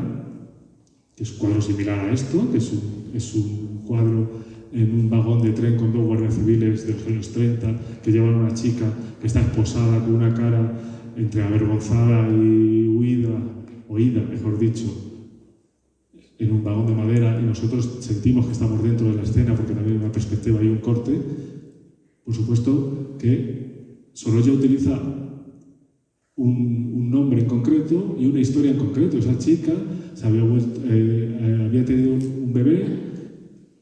que es un cuadro similar a esto, que es un cuadro en un vagón de tren con dos guardias civiles de los años 30, que llevan a una chica que está esposada con una cara entre avergonzada y oída, mejor dicho, en un vagón de madera, y nosotros sentimos que estamos dentro de la escena porque también hay una perspectiva y un corte. Por supuesto que Sorolla utiliza un nombre en concreto y una historia en concreto. Esa chica había tenido un bebé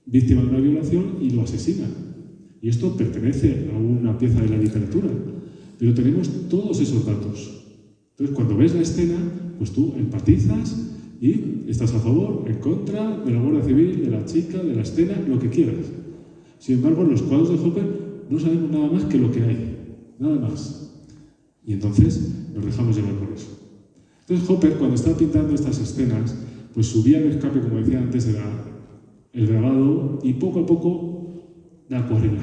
víctima de una violación y lo asesina. Y esto pertenece a una pieza de la literatura. Pero tenemos todos esos datos. Entonces, cuando ves la escena, pues tú empatizas y estás a favor, en contra de la Guardia Civil, de la chica, de la escena, lo que quieras. Sin embargo, en los cuadros de Hopper no sabemos nada más que lo que hay. Nada más. Y entonces nos dejamos llevar por eso. Entonces Hopper, cuando estaba pintando estas escenas, pues su vía de escape, como decía antes, era el grabado y poco a poco la acuarela.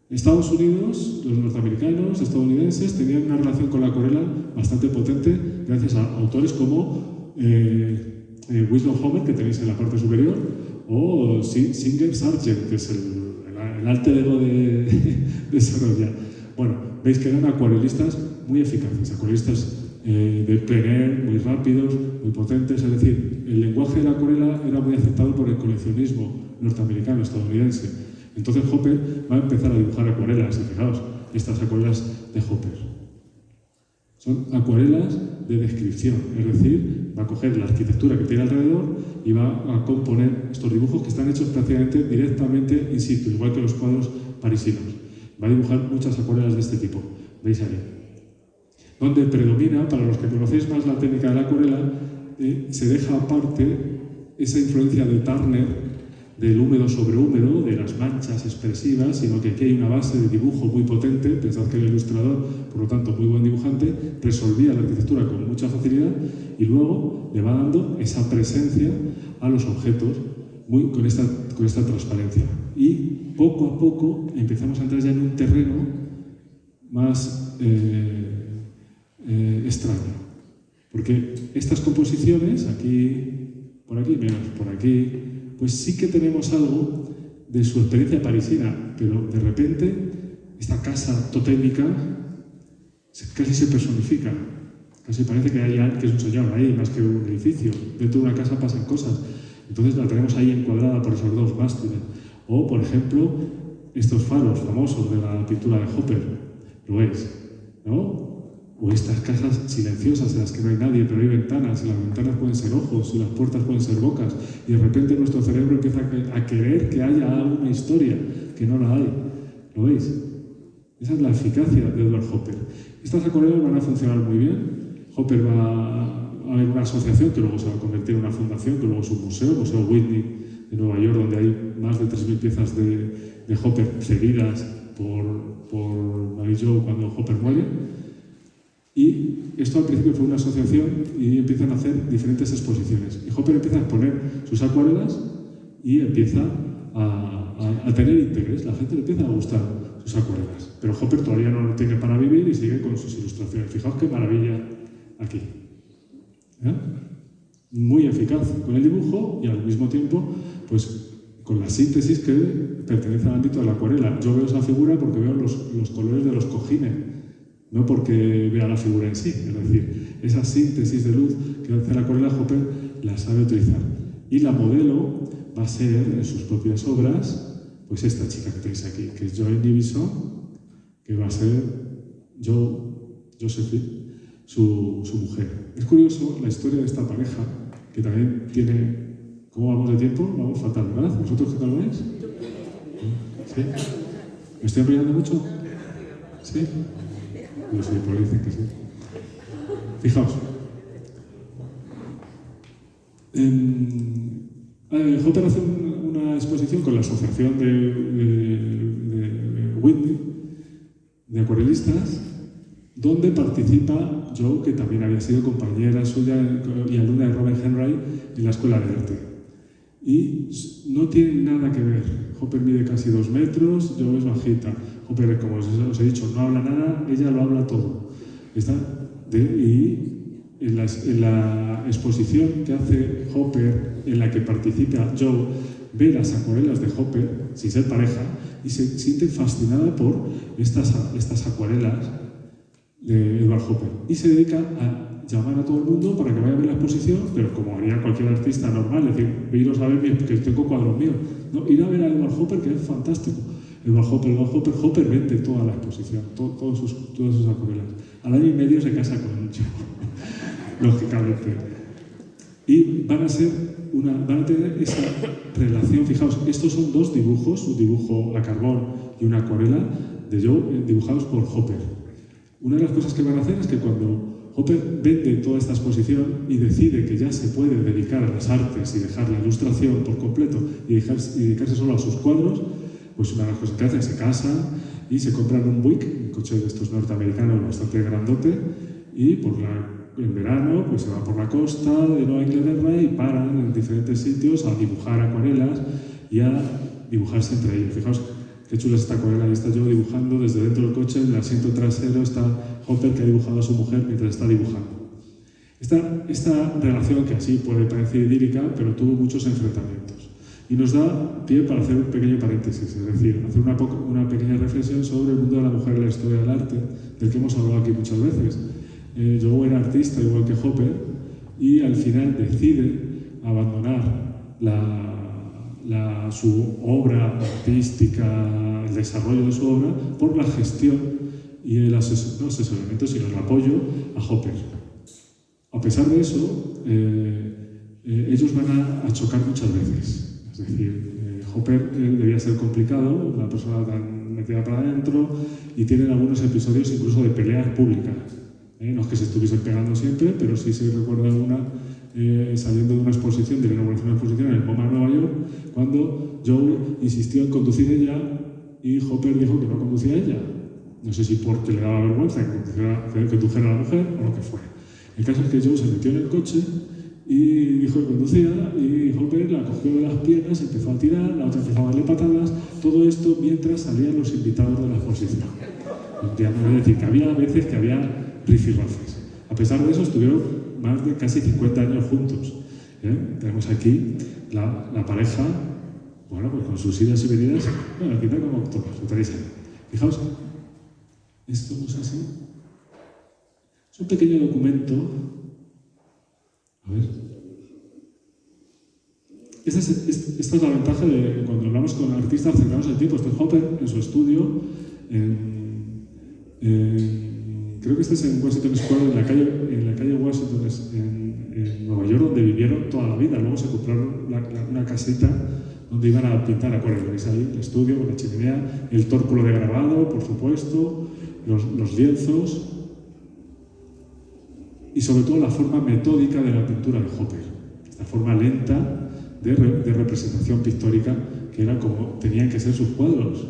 En Estados Unidos, los norteamericanos, estadounidenses, tenían una relación con la acuarela bastante potente gracias a autores como Winslow Homer, que tenéis en la parte superior, o Singer Sargent, que es el alter ego de Sorolla. Bueno, veis que eran acuarelistas muy eficaces, acuarelistas de plein air, muy rápidos, muy potentes. Es decir, el lenguaje de la acuarela era muy aceptado por el coleccionismo norteamericano, estadounidense. Entonces Hopper va a empezar a dibujar acuarelas, y fijaos, estas acuarelas de Hopper. Son acuarelas de descripción, es decir, va a coger la arquitectura que tiene alrededor y va a componer estos dibujos que están hechos prácticamente directamente in situ, igual que los cuadros parisinos. Va a dibujar muchas acuarelas de este tipo, veis ahí. Donde predomina, para los que conocéis más la técnica de la acuarela, se deja aparte esa influencia de Turner, del húmedo sobre húmedo, de las manchas expresivas, sino que aquí hay una base de dibujo muy potente. Pensad que el ilustrador, por lo tanto muy buen dibujante, resolvía la arquitectura con mucha facilidad y luego le va dando esa presencia a los objetos con esta transparencia. Y poco a poco empezamos a entrar ya en un terreno más extraño. Porque estas composiciones, por aquí menos, por aquí, pues sí que tenemos algo de su experiencia parisina, pero de repente esta casa totémica casi se personifica. Casi parece que es un señor ahí, más que un edificio. Dentro de una casa pasan cosas. Entonces la tenemos ahí encuadrada por esos dos mástiles. O, por ejemplo, estos faros famosos de la pintura de Hopper. ¿Lo veis? ¿No? O estas casas silenciosas en las que no hay nadie, pero hay ventanas, y las ventanas pueden ser ojos, y las puertas pueden ser bocas, y de repente nuestro cerebro empieza a querer que haya alguna historia, que no la hay. ¿Lo veis? Esa es la eficacia de Edward Hopper. Estas acuarelas van a funcionar muy bien. Hopper va a haber una asociación que luego se va a convertir en una fundación, que luego es un museo, el Museo Whitney de Nueva York, donde hay más de 3.000 piezas de Hopper cedidas por Mary Jo cuando Hopper muere. Y esto al principio fue una asociación y empiezan a hacer diferentes exposiciones. Y Hopper empieza a exponer sus acuarelas y empieza a tener interés. La gente le empieza a gustar sus acuarelas. Pero Hopper todavía no lo tiene para vivir y sigue con sus ilustraciones. Fijaos qué maravilla aquí. ¿Eh? muy eficaz con el dibujo y al mismo tiempo, pues con la síntesis que pertenece al ámbito de la acuarela. Yo veo esa figura porque veo los colores de los cojines, no porque vea la figura en sí. Es decir, esa síntesis de luz que hace la acuarela, Hopper la sabe utilizar. Y la modelo va a ser, en sus propias obras, pues esta chica que tenéis aquí, que es Joy Nivison, que va a ser Josephine, su mujer. Es curioso la historia de esta pareja, que también tiene... ¿Cómo vamos de tiempo? Vamos fatal, ¿verdad? ¿Vosotros qué tal vais? ¿Sí? ¿Me estoy enrollando mucho? ¿Sí? No sé, por ahí dicen que sí. Fijaos. Hopper hace una exposición con la asociación de Whitney, de acuarelistas, donde participa Joe, que también había sido compañera suya y alumna de Robert Henry en la Escuela de Arte. Y no tienen nada que ver. Hopper mide casi 2 metros, Joe es bajita. Hopper, como os he dicho, no habla nada, ella lo habla todo. Y en la exposición que hace Hopper, en la que participa Joe, ve las acuarelas de Hopper, sin ser pareja, y se siente fascinada por estas acuarelas de Edward Hopper. Y se dedica a llamar a todo el mundo para que vaya a ver la exposición, pero como haría cualquier artista normal, es decir, iros a ver que tengo cuadros míos. No, ir a ver a Edward Hopper, que es fantástico. Edward Hopper vende toda la exposición, todas sus acuarelas. Al año y medio se casa con un chico, lógicamente. Y van a tener esa relación. Fijaos, estos son 2 dibujos, un dibujo a carbón y una acuarela de Joe, dibujados por Hopper. Una de las cosas que van a hacer es que cuando Hopper vende toda esta exposición y decide que ya se puede dedicar a las artes y dejar la ilustración por completo y dedicarse solo a sus cuadros, pues una de las cosas que hacen, se casan y se compran un Buick, un coche de estos norteamericanos bastante grandote, y en verano pues se van por la costa de Nueva Inglaterra y paran en diferentes sitios a dibujar acuarelas y a dibujarse entre ellos. Fijaos qué chula es esta acuarela. Ahí está yo dibujando desde dentro del coche, en el asiento trasero está Hopper, que ha dibujado a su mujer mientras está dibujando. Esta relación, que así puede parecer idílica, pero tuvo muchos enfrentamientos. Y nos da pie para hacer un pequeño paréntesis, es decir, hacer una pequeña reflexión sobre el mundo de la mujer en la historia del arte, del que hemos hablado aquí muchas veces. Joe era artista igual que Hopper, y al final decide abandonar su obra artística, el desarrollo de su obra, por la gestión y el asesoramiento, sino el apoyo a Hopper. A pesar de eso, ellos van a chocar muchas veces. Es decir, Hopper debía ser complicado, una persona tan metida para adentro, y tienen algunos episodios incluso de peleas públicas. No es que se estuviesen pegando siempre, pero sí se recuerda una saliendo de una exposición, de la inauguración de una exposición en el MoMA, Nueva York, cuando Joe insistió en conducir ella y Hopper dijo que no conducía ella. No sé si porque le daba vergüenza que condujera a la mujer o lo que fuera. El caso es que Joe se metió en el coche y dijo que conducía, y Hopper la cogió de las piernas, empezó a tirar, la otra empezó a darle patadas, todo esto mientras salían los invitados de la exposición. Es decir, que había veces que había rifirrafes. A pesar de eso, estuvieron más de casi 50 años juntos. Tenemos aquí la pareja, bueno, pues con sus idas y venidas, bueno, aquí está como todos, lo tenéis ahí. Fijaos, esto no es así. Es un pequeño documento. A ver. Esta es la ventaja de cuando hablamos con artistas cercanos al tiempo. Este es Hopper en su estudio, creo que este es en Washington Square, en la calle Washington, en Nueva York, donde vivieron toda la vida. Luego se compraron una casita donde iban a pintar acuarelas. Veis ahí el estudio con la chimenea, el tórculo de grabado, por supuesto, los lienzos y sobre todo la forma metódica de la pintura de Hopper. Esta forma lenta de representación pictórica, que era como tenían que ser sus cuadros.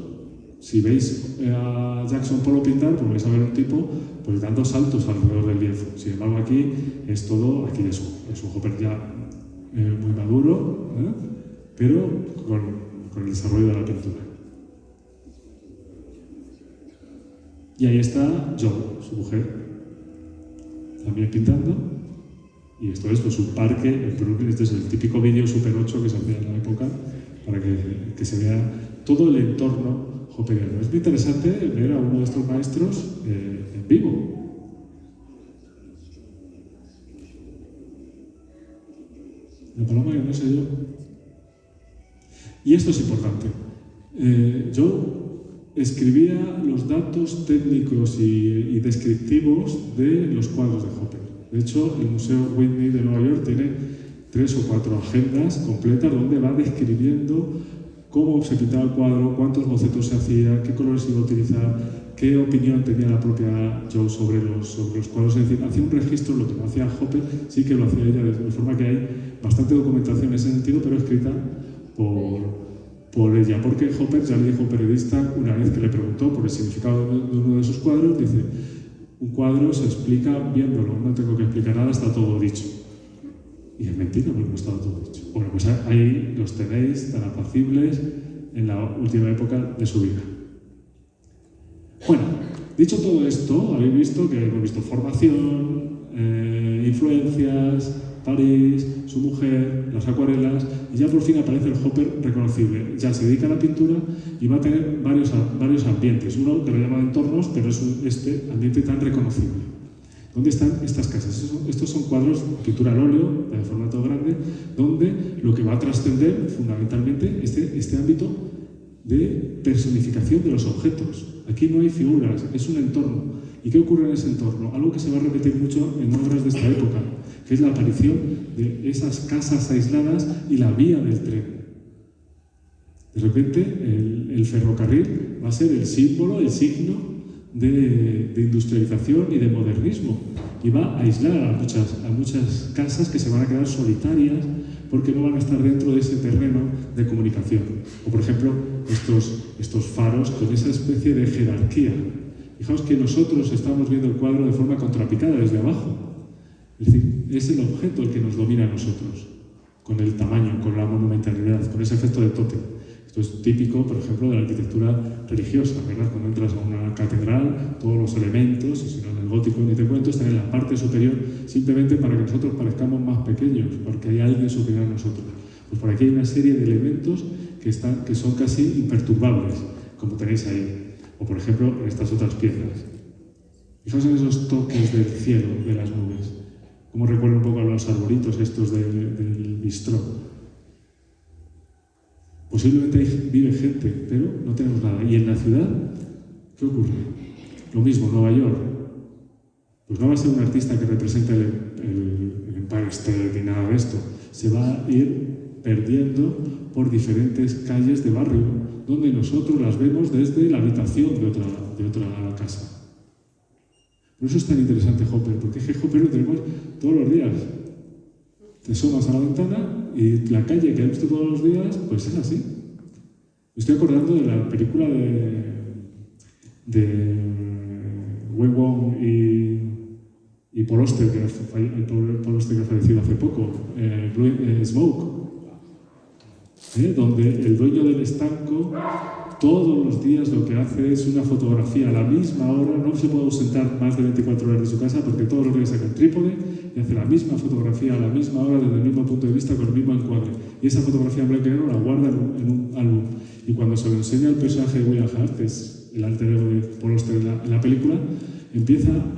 Si veis a Jackson Pollock pintar, pues vais a ver un tipo pues dando saltos alrededor del lienzo. Sin embargo, aquí es todo, aquí es un Hopper ya muy maduro, pero con el desarrollo de la pintura. Y ahí está Joe, su mujer, también pintando. Y esto es pues, un parque en Brooklyn. Este es el típico vídeo Super 8 que se hacía en la época para que se vea todo el entorno hopperiano. Es muy interesante ver a uno de estos maestros en vivo. La paloma que no sé yo. Y esto es importante. Yo escribía los datos técnicos y descriptivos de los cuadros de Hopper. De hecho, el Museo Whitney de Nueva York tiene 3 o 4 agendas completas donde va describiendo cómo se pintaba el cuadro, cuántos bocetos se hacía, qué colores iba a utilizar, qué opinión tenía la propia Joe sobre los cuadros. Es decir, hacía un registro, lo que no hacía Hopper, sí que lo hacía ella, de forma que hay bastante documentación en ese sentido, pero escrita por ella. Porque Hopper ya le dijo a un periodista una vez que le preguntó por el significado de uno de sus cuadros, dice: un cuadro se explica viéndolo, no tengo que explicar nada, está todo dicho. Y es mentira, porque no está todo dicho. Bueno, pues ahí los tenéis tan apacibles en la última época de su vida. Bueno, dicho todo esto, habéis visto que hemos visto formación, influencias, París, su mujer, las acuarelas, y ya por fin aparece el Hopper reconocible. Ya se dedica a la pintura y va a tener varios ambientes. Uno que lo llama entornos, pero es este ambiente tan reconocible. ¿Dónde están estas casas? Estos son cuadros, pintura al óleo, de formato grande, donde lo que va a trascender fundamentalmente este ámbito de personificación de los objetos. Aquí no hay figuras, es un entorno. ¿Y qué ocurre en ese entorno? Algo que se va a repetir mucho en obras de esta época, que es la aparición de esas casas aisladas y la vía del tren. De repente, el ferrocarril va a ser el símbolo, el signo de industrialización y de modernismo, y va a aislar a muchas casas que se van a quedar solitarias porque no van a estar dentro de ese terreno de comunicación. O por ejemplo, estos faros con esa especie de jerarquía. Fijaos que nosotros estamos viendo el cuadro de forma contrapicada desde abajo. Es decir, es el objeto el que nos domina a nosotros, con el tamaño, con la monumentalidad, con ese efecto de tótem. Esto es típico, por ejemplo, de la arquitectura religiosa, ¿verdad? Cuando entras a una catedral, todos los elementos, y si no en el gótico ni te cuento, están en la parte superior, simplemente para que nosotros parezcamos más pequeños, porque hay alguien superior a nosotros. Pues por aquí hay una serie de elementos que son casi imperturbables, como tenéis ahí. O por ejemplo, en estas otras piezas. Fijaos en esos toques del cielo, de las nubes. Como recuerdo un poco a los arbolitos estos del bistró. Posiblemente ahí vive gente, pero no tenemos nada. ¿Y en la ciudad? ¿Qué ocurre? Lo mismo, Nueva York. Pues no va a ser un artista que represente el Empire State ni nada de esto. Se va a ir perdiendo por diferentes calles de barrio, donde nosotros las vemos desde la habitación de otra casa. Por eso es tan interesante Hopper, porque es que Hopper lo tenemos todos los días. Te asomas a la ventana y la calle que has visto todos los días, pues es así. Me estoy acordando de la película de Wei Wong y Paul Auster, que ha fallecido hace poco, Smoke, donde el dueño del estanco todos los días lo que hace es una fotografía a la misma hora. No se puede ausentar más de 24 horas de su casa porque todos los días saca el trípode y hace la misma fotografía a la misma hora desde el mismo punto de vista con el mismo encuadre. Y esa fotografía en blanco y negro la guarda en un álbum. Y cuando se lo enseña al personaje de William Hart, que es el alter ego de Paul Auster en la película,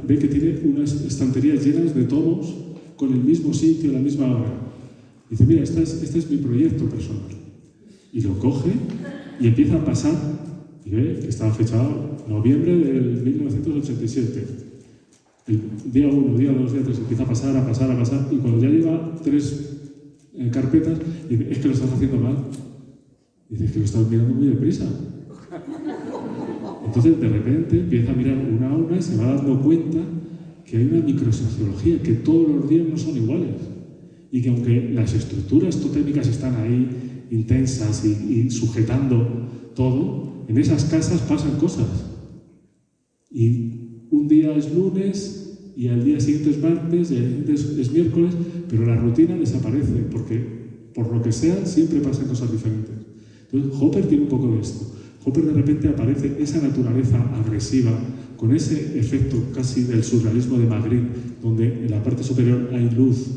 ve que tiene unas estanterías llenas de tomos con el mismo sitio, a la misma hora. Dice, mira, este es mi proyecto personal. Y lo coge y empieza a pasar, y ve que estaba fechado noviembre del 1987. El día 1, día 2, día 3, empieza a pasar, y cuando ya lleva 3 carpetas, dice, es que lo estás haciendo mal. Dice, es que lo estás mirando muy deprisa. Entonces, de repente, empieza a mirar una a una y se va dando cuenta que hay una microsociología, que todos los días no son iguales. Y que aunque las estructuras totémicas están ahí, intensas y sujetando todo, en esas casas pasan cosas. Y un día es lunes, y al día siguiente es martes, y al siguiente es miércoles, pero la rutina desaparece, porque por lo que sea, siempre pasan cosas diferentes. Entonces, Hopper tiene un poco de esto. Hopper de repente aparece esa naturaleza agresiva, con ese efecto casi del surrealismo de Magritte, donde en la parte superior hay luz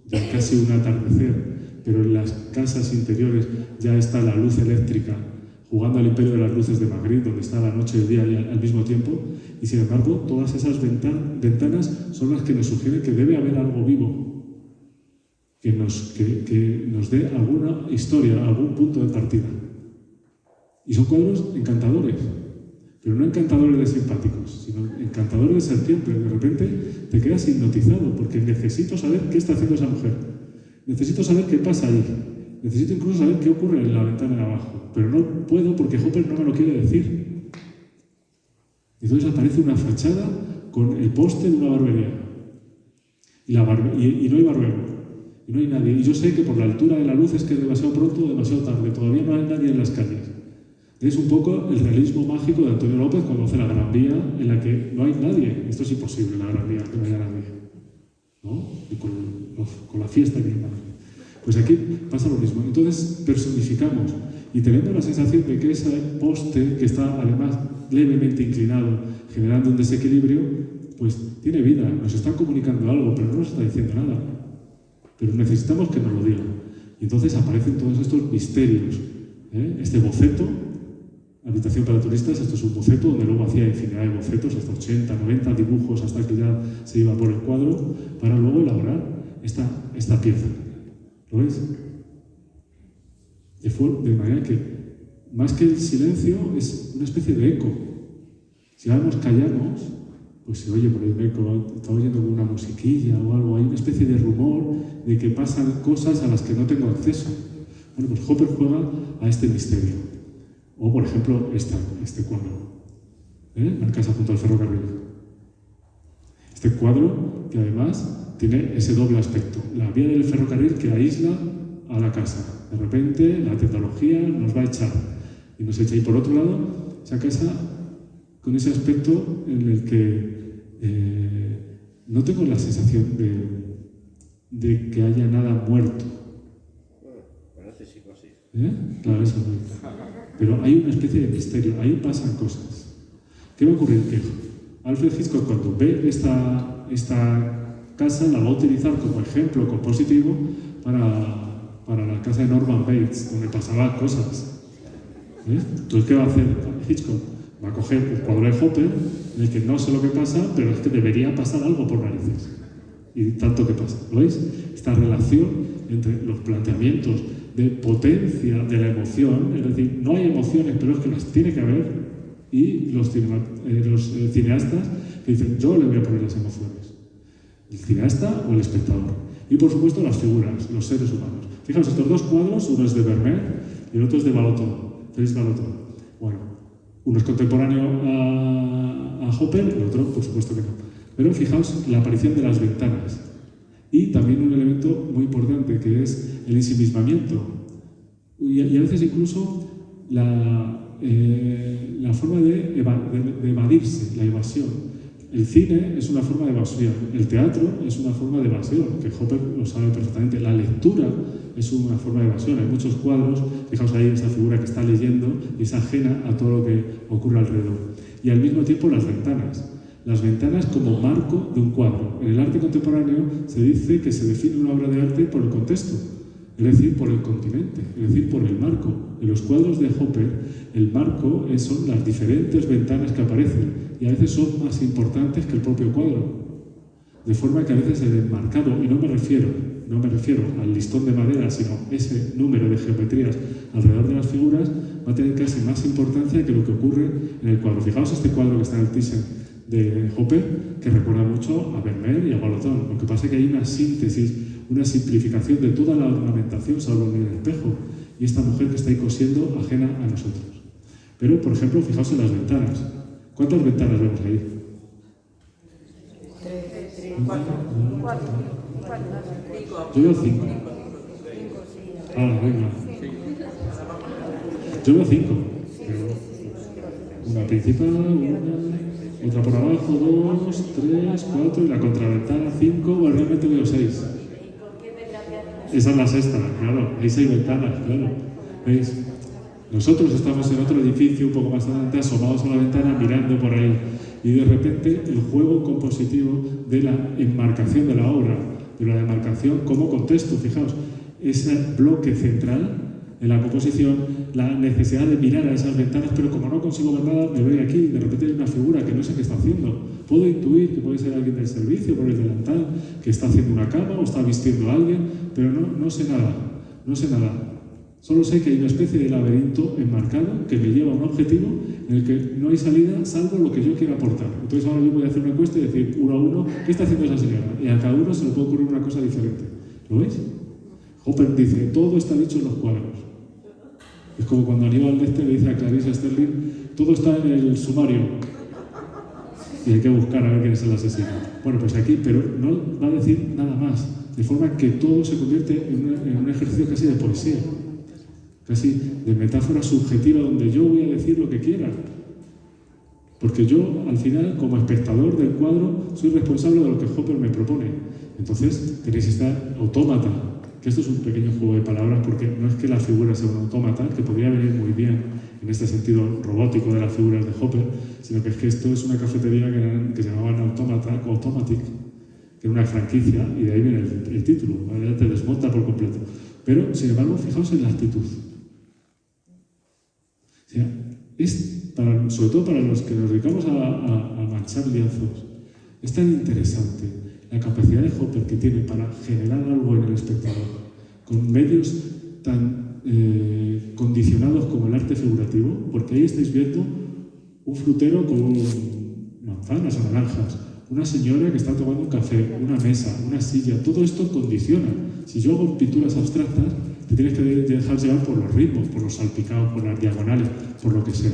ya casi un atardecer, pero en las casas interiores ya está la luz eléctrica, jugando al imperio de las luces de Madrid, donde está la noche y el día al mismo tiempo, y sin embargo todas esas ventanas son las que nos sugieren que debe haber algo vivo, que nos dé alguna historia, algún punto de partida. Y son cuadros encantadores, pero no encantadores de simpáticos, sino encantadores de serpiente. De repente te quedas hipnotizado, porque necesito saber qué está haciendo esa mujer, necesito saber qué pasa ahí, necesito incluso saber qué ocurre en la ventana de abajo, pero no puedo porque Hopper no me lo quiere decir. Entonces aparece una fachada con el poste de una barbería, y no hay barbero, y no hay nadie, y yo sé que por la altura de la luz es que es demasiado pronto o demasiado tarde, todavía no hay nadie en las calles. Es un poco el realismo mágico de Antonio López cuando hace la Gran Vía, en la que no hay nadie. Esto es imposible, la Gran Vía, que no haya nadie, ¿no? Y con la fiesta que hay. Pues aquí pasa lo mismo. Entonces personificamos y tenemos la sensación de que ese poste, que está además levemente inclinado, generando un desequilibrio, pues tiene vida, nos está comunicando algo, pero no nos está diciendo nada. Pero necesitamos que nos lo diga. Y entonces aparecen todos estos misterios. Este boceto, Habitación para turistas, esto es un boceto donde luego hacía infinidad de bocetos, hasta 80, 90 dibujos, hasta que ya se iba por el cuadro, para luego elaborar esta pieza. ¿Lo ves? De manera que, más que el silencio, es una especie de eco. Si ahora nos callamos, pues se oye por el eco, está oyendo una musiquilla o algo, hay una especie de rumor de que pasan cosas a las que no tengo acceso. Bueno, pues Hopper juega a este misterio. O, por ejemplo, este cuadro, la casa junto al ferrocarril. Este cuadro que además tiene ese doble aspecto. La vía del ferrocarril que aísla a la casa. De repente la tecnología nos va a echar y nos echa. Y por otro lado, esa casa con ese aspecto en el que no tengo la sensación de que haya nada muerto. Parece psicosis. Claro, eso no. Pero hay una especie de misterio, ahí pasan cosas. ¿Qué va a ocurrir? Que Alfred Hitchcock, cuando ve esta casa, la va a utilizar como ejemplo compositivo para la casa de Norman Bates, donde pasaban cosas. Entonces, ¿qué va a hacer Hitchcock? Va a coger el cuadro de Hopper, en el que no sé lo que pasa, pero es que debería pasar algo por narices. Y tanto que pasa. ¿Lo veis? Esta relación entre los planteamientos de potencia de la emoción, es decir, no hay emociones, pero es que las tiene que haber, y los cineastas que dicen, yo le voy a poner las emociones. El cineasta o el espectador. Y por supuesto las figuras, los seres humanos. Fijaos, estos dos cuadros, uno es de Vermeer y el otro es de Baloton, Félix Baloton. Bueno, uno es contemporáneo a Hopper, el otro por supuesto que no. Pero fijaos la aparición de las ventanas. Y también un elemento muy importante que es el ensimismamiento y a veces incluso la forma de evadirse, la evasión. El cine es una forma de evasión, el teatro es una forma de evasión, que Hopper lo sabe perfectamente. La lectura es una forma de evasión. Hay muchos cuadros, fijaos ahí esa figura que está leyendo y es ajena a todo lo que ocurre alrededor. Y al mismo tiempo las ventanas. Las ventanas como marco de un cuadro. En el arte contemporáneo se dice que se define una obra de arte por el contexto, es decir, por el continente, es decir, por el marco. En los cuadros de Hopper, el marco son las diferentes ventanas que aparecen y a veces son más importantes que el propio cuadro. De forma que a veces el enmarcado, y no me refiero al listón de madera, sino ese número de geometrías alrededor de las figuras, va a tener casi más importancia que lo que ocurre en el cuadro. Fijaos este cuadro que está en el Thyssen de Hopper, que recuerda mucho a Vermeer y a Baloton. Lo que pasa es que hay una síntesis, una simplificación de toda la ornamentación salvo en el espejo, y esta mujer que está ahí cosiendo ajena a nosotros. Pero, por ejemplo, fijaos en las ventanas. ¿Cuántas ventanas vemos ahí? 4. Yo veo 5. Ah, venga. Yo veo 5. Una principal, otra por abajo, 2, 3, 4 y la contraventana 5, bueno, realmente veo 6. Esa es la sexta, claro, hay 6 ventanas, claro. ¿Veis? Nosotros estamos en otro edificio un poco más adelante, asomados a la ventana, mirando por ahí. Y de repente el juego compositivo de la enmarcación de la obra, pero la demarcación como contexto, fijaos, ese bloque central en la composición, la necesidad de mirar a esas ventanas, pero como no consigo ver nada, me voy aquí, de repente hay una figura que no sé qué está haciendo. Puedo intuir que puede ser alguien del servicio por el delantal, que está haciendo una cama o está vistiendo a alguien, pero no sé nada, no sé nada. Solo sé que hay una especie de laberinto enmarcado que me lleva a un objetivo en el que no hay salida salvo lo que yo quiera aportar. Entonces ahora yo voy a hacer una encuesta y decir uno a uno, ¿qué está haciendo esa señora? Y a cada uno se le puede ocurrir una cosa diferente. ¿Lo veis? Hopper dice, todo está dicho en los cuadros. Es como cuando Aníbal Lecter le dice a Clarice Sterling, todo está en el sumario. Y hay que buscar a ver quién es el asesino. Bueno, pues aquí, pero no va a decir nada más. De forma que todo se convierte en un ejercicio casi de poesía. Casi de metáfora subjetiva donde yo voy a decir lo que quiera. Porque yo, al final, como espectador del cuadro, soy responsable de lo que Hopper me propone. Entonces, tenéis esta autómata, que esto es un pequeño juego de palabras, porque no es que la figura sea un autómata, que podría venir muy bien en este sentido robótico de las figuras de Hopper, sino que es que esto es una cafetería que se llamaban Automata, o Automatic, que era una franquicia, y de ahí viene el título, ¿vale? Te desmonta por completo. Pero, sin embargo, fijaos en la actitud. O sea, sobre todo para los que nos dedicamos a manchar lienzos, es tan interesante la capacidad de Hopper que tiene para generar algo en el espectador, con medios tan condicionados como el arte figurativo, porque ahí estáis viendo un frutero con manzanas o naranjas, una señora que está tomando un café, una mesa, una silla, todo esto condiciona. Si yo hago pinturas abstractas, te tienes que dejar llevar por los ritmos, por los salpicados, por las diagonales, por lo que sea.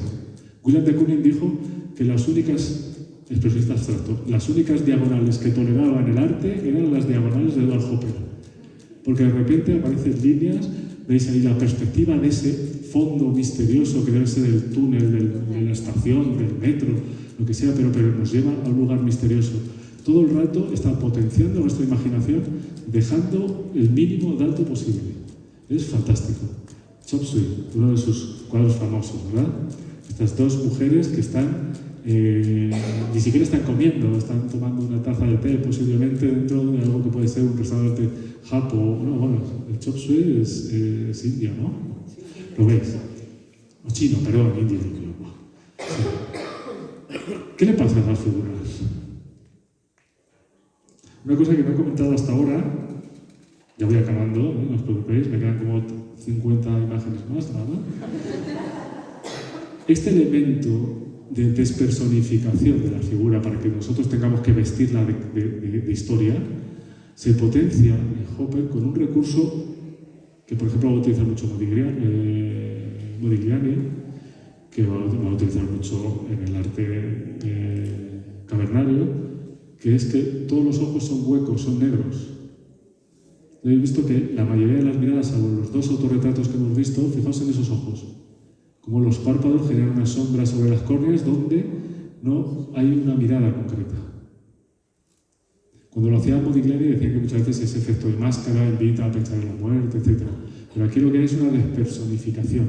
William de Kooning dijo que las únicas, expresionista abstracto, las únicas diagonales que toleraba en el arte eran las diagonales de Edward Hopper. Porque de repente aparecen líneas, veis ahí la perspectiva de ese fondo misterioso que debe ser el túnel de la estación, del metro, lo que sea, pero nos lleva a un lugar misterioso. Todo el rato está potenciando nuestra imaginación, dejando el mínimo dato posible. Es fantástico. Chop Suey, uno de sus cuadros famosos, ¿verdad? Estas dos mujeres que están, ni siquiera están comiendo, están tomando una taza de té, posiblemente dentro de algo que puede ser un restaurante japo. No, bueno, el Chop Suey es indio, ¿no? ¿Lo veis? O chino, perdón, indio. Sí. ¿Qué le pasa a las figuras? Una cosa que no he comentado hasta ahora, ya voy acabando, no os preocupéis, me quedan como 50 imágenes más, nada. Este elemento de despersonificación de la figura para que nosotros tengamos que vestirla de historia se potencia en Hopper con un recurso que, por ejemplo, va a utilizar mucho Modigliani, que va a utilizar mucho en el arte cavernario, que es que todos los ojos son huecos, son negros. Habéis visto que la mayoría de las miradas, salvo los dos autorretratos que hemos visto, fijaos en esos ojos. Como los párpados generan una sombra sobre las córneas donde no hay una mirada concreta. Cuando lo hacía Modigliani decían que muchas veces ese efecto de máscara invita a pensar en la muerte, etc. Pero aquí lo que hay es una despersonificación.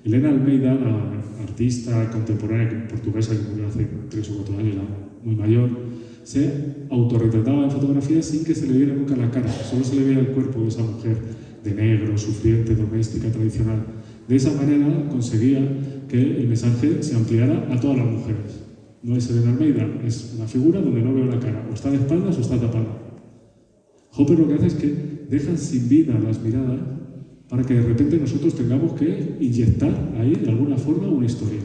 Elena Almeida, la artista contemporánea portuguesa que murió hace 3 o 4 años, muy mayor, se autorretrataba en fotografía sin que se le viera nunca la cara, solo se le veía el cuerpo de esa mujer de negro, sufriente, doméstica, tradicional. De esa manera conseguía que el mensaje se ampliara a todas las mujeres. No es Elena Almeida, es una figura donde no veo la cara, o está de espaldas o está tapada. Hopper lo que hace es que dejan sin vida las miradas para que de repente nosotros tengamos que inyectar ahí de alguna forma una historia.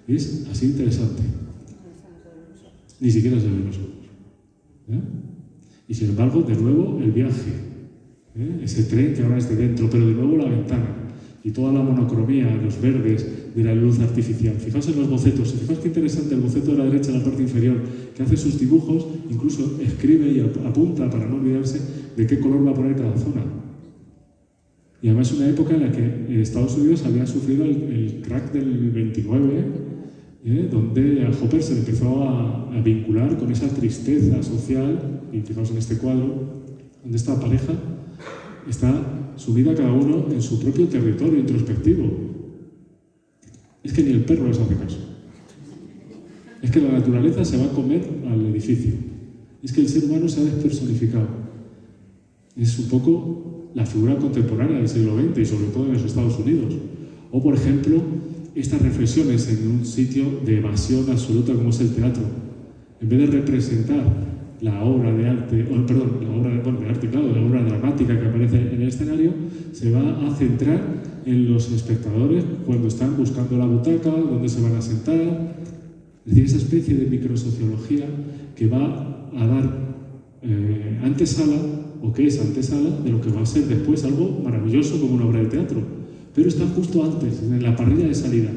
Y es así interesante. Ni siquiera se ven los ojos. Y sin embargo, de nuevo, el viaje. Ese tren que ahora es de dentro, pero de nuevo la ventana. Y toda la monocromía, los verdes de la luz artificial. Fijaos en los bocetos. Fijaos qué interesante el boceto de la derecha en la parte inferior, que hace sus dibujos, incluso escribe y apunta para no olvidarse de qué color va a poner cada zona. Y además es una época en la que Estados Unidos había sufrido el crack del 29, donde a Hopper se le empezó a vincular con esa tristeza social, y fijaos en este cuadro, donde esta pareja está sumida cada uno en su propio territorio introspectivo. Es que ni el perro les hace caso. Es que la naturaleza se va a comer al edificio. Es que el ser humano se ha despersonificado. Es un poco la figura contemporánea del siglo XX y sobre todo en los Estados Unidos. O, por ejemplo, estas reflexiones en un sitio de evasión absoluta como es el teatro. En vez de representar la obra de arte, la obra dramática que aparece en el escenario, se va a centrar en los espectadores cuando están buscando la butaca, dónde se van a sentar. Es decir, esa especie de microsociología que va a dar antesala, o que es antesala, de lo que va a ser después algo maravilloso como una obra de teatro. Pero está justo antes, en la parrilla de salida.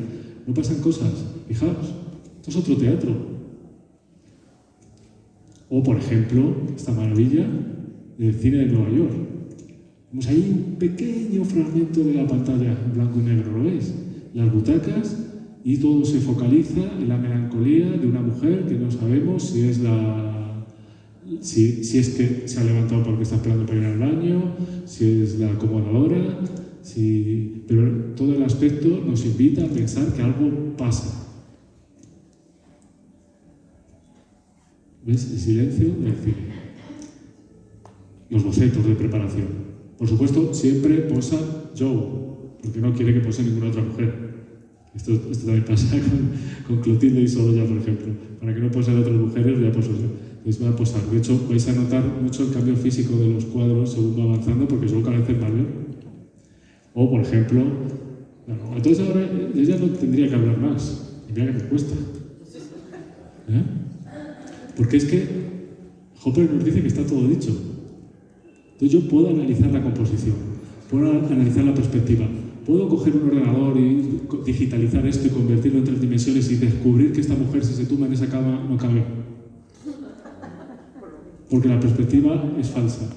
No pasan cosas. Fijaos, esto es otro teatro. O, por ejemplo, esta maravilla del cine de Nueva York. Vemos ahí un pequeño fragmento de la pantalla en blanco y negro, ¿lo veis? Las butacas, y todo se focaliza en la melancolía de una mujer que no sabemos si es si es que se ha levantado porque está esperando para ir al baño, si es la acomodadora, pero todo el aspecto nos invita a pensar que algo pasa. ¿Ves? El silencio del cine. Los bocetos de preparación. Por supuesto, siempre posa Joe, porque no quiere que pose ninguna otra mujer. Esto también pasa con Clotilde y Sorolla, por ejemplo. Para que no posen otras mujeres, ya poso yo. Les va a posar. De hecho, vais a notar mucho el cambio físico de los cuadros según va avanzando, porque son cada vez mayor. O, por ejemplo, bueno, entonces ahora ella no tendría que hablar más. Y mira que me cuesta. Porque es que Hopper nos dice que está todo dicho. Entonces yo puedo analizar la composición, puedo analizar la perspectiva, puedo coger un ordenador y digitalizar esto y convertirlo en 3 dimensiones y descubrir que esta mujer, si se tumba en esa cama, no cabe. Porque la perspectiva es falsa.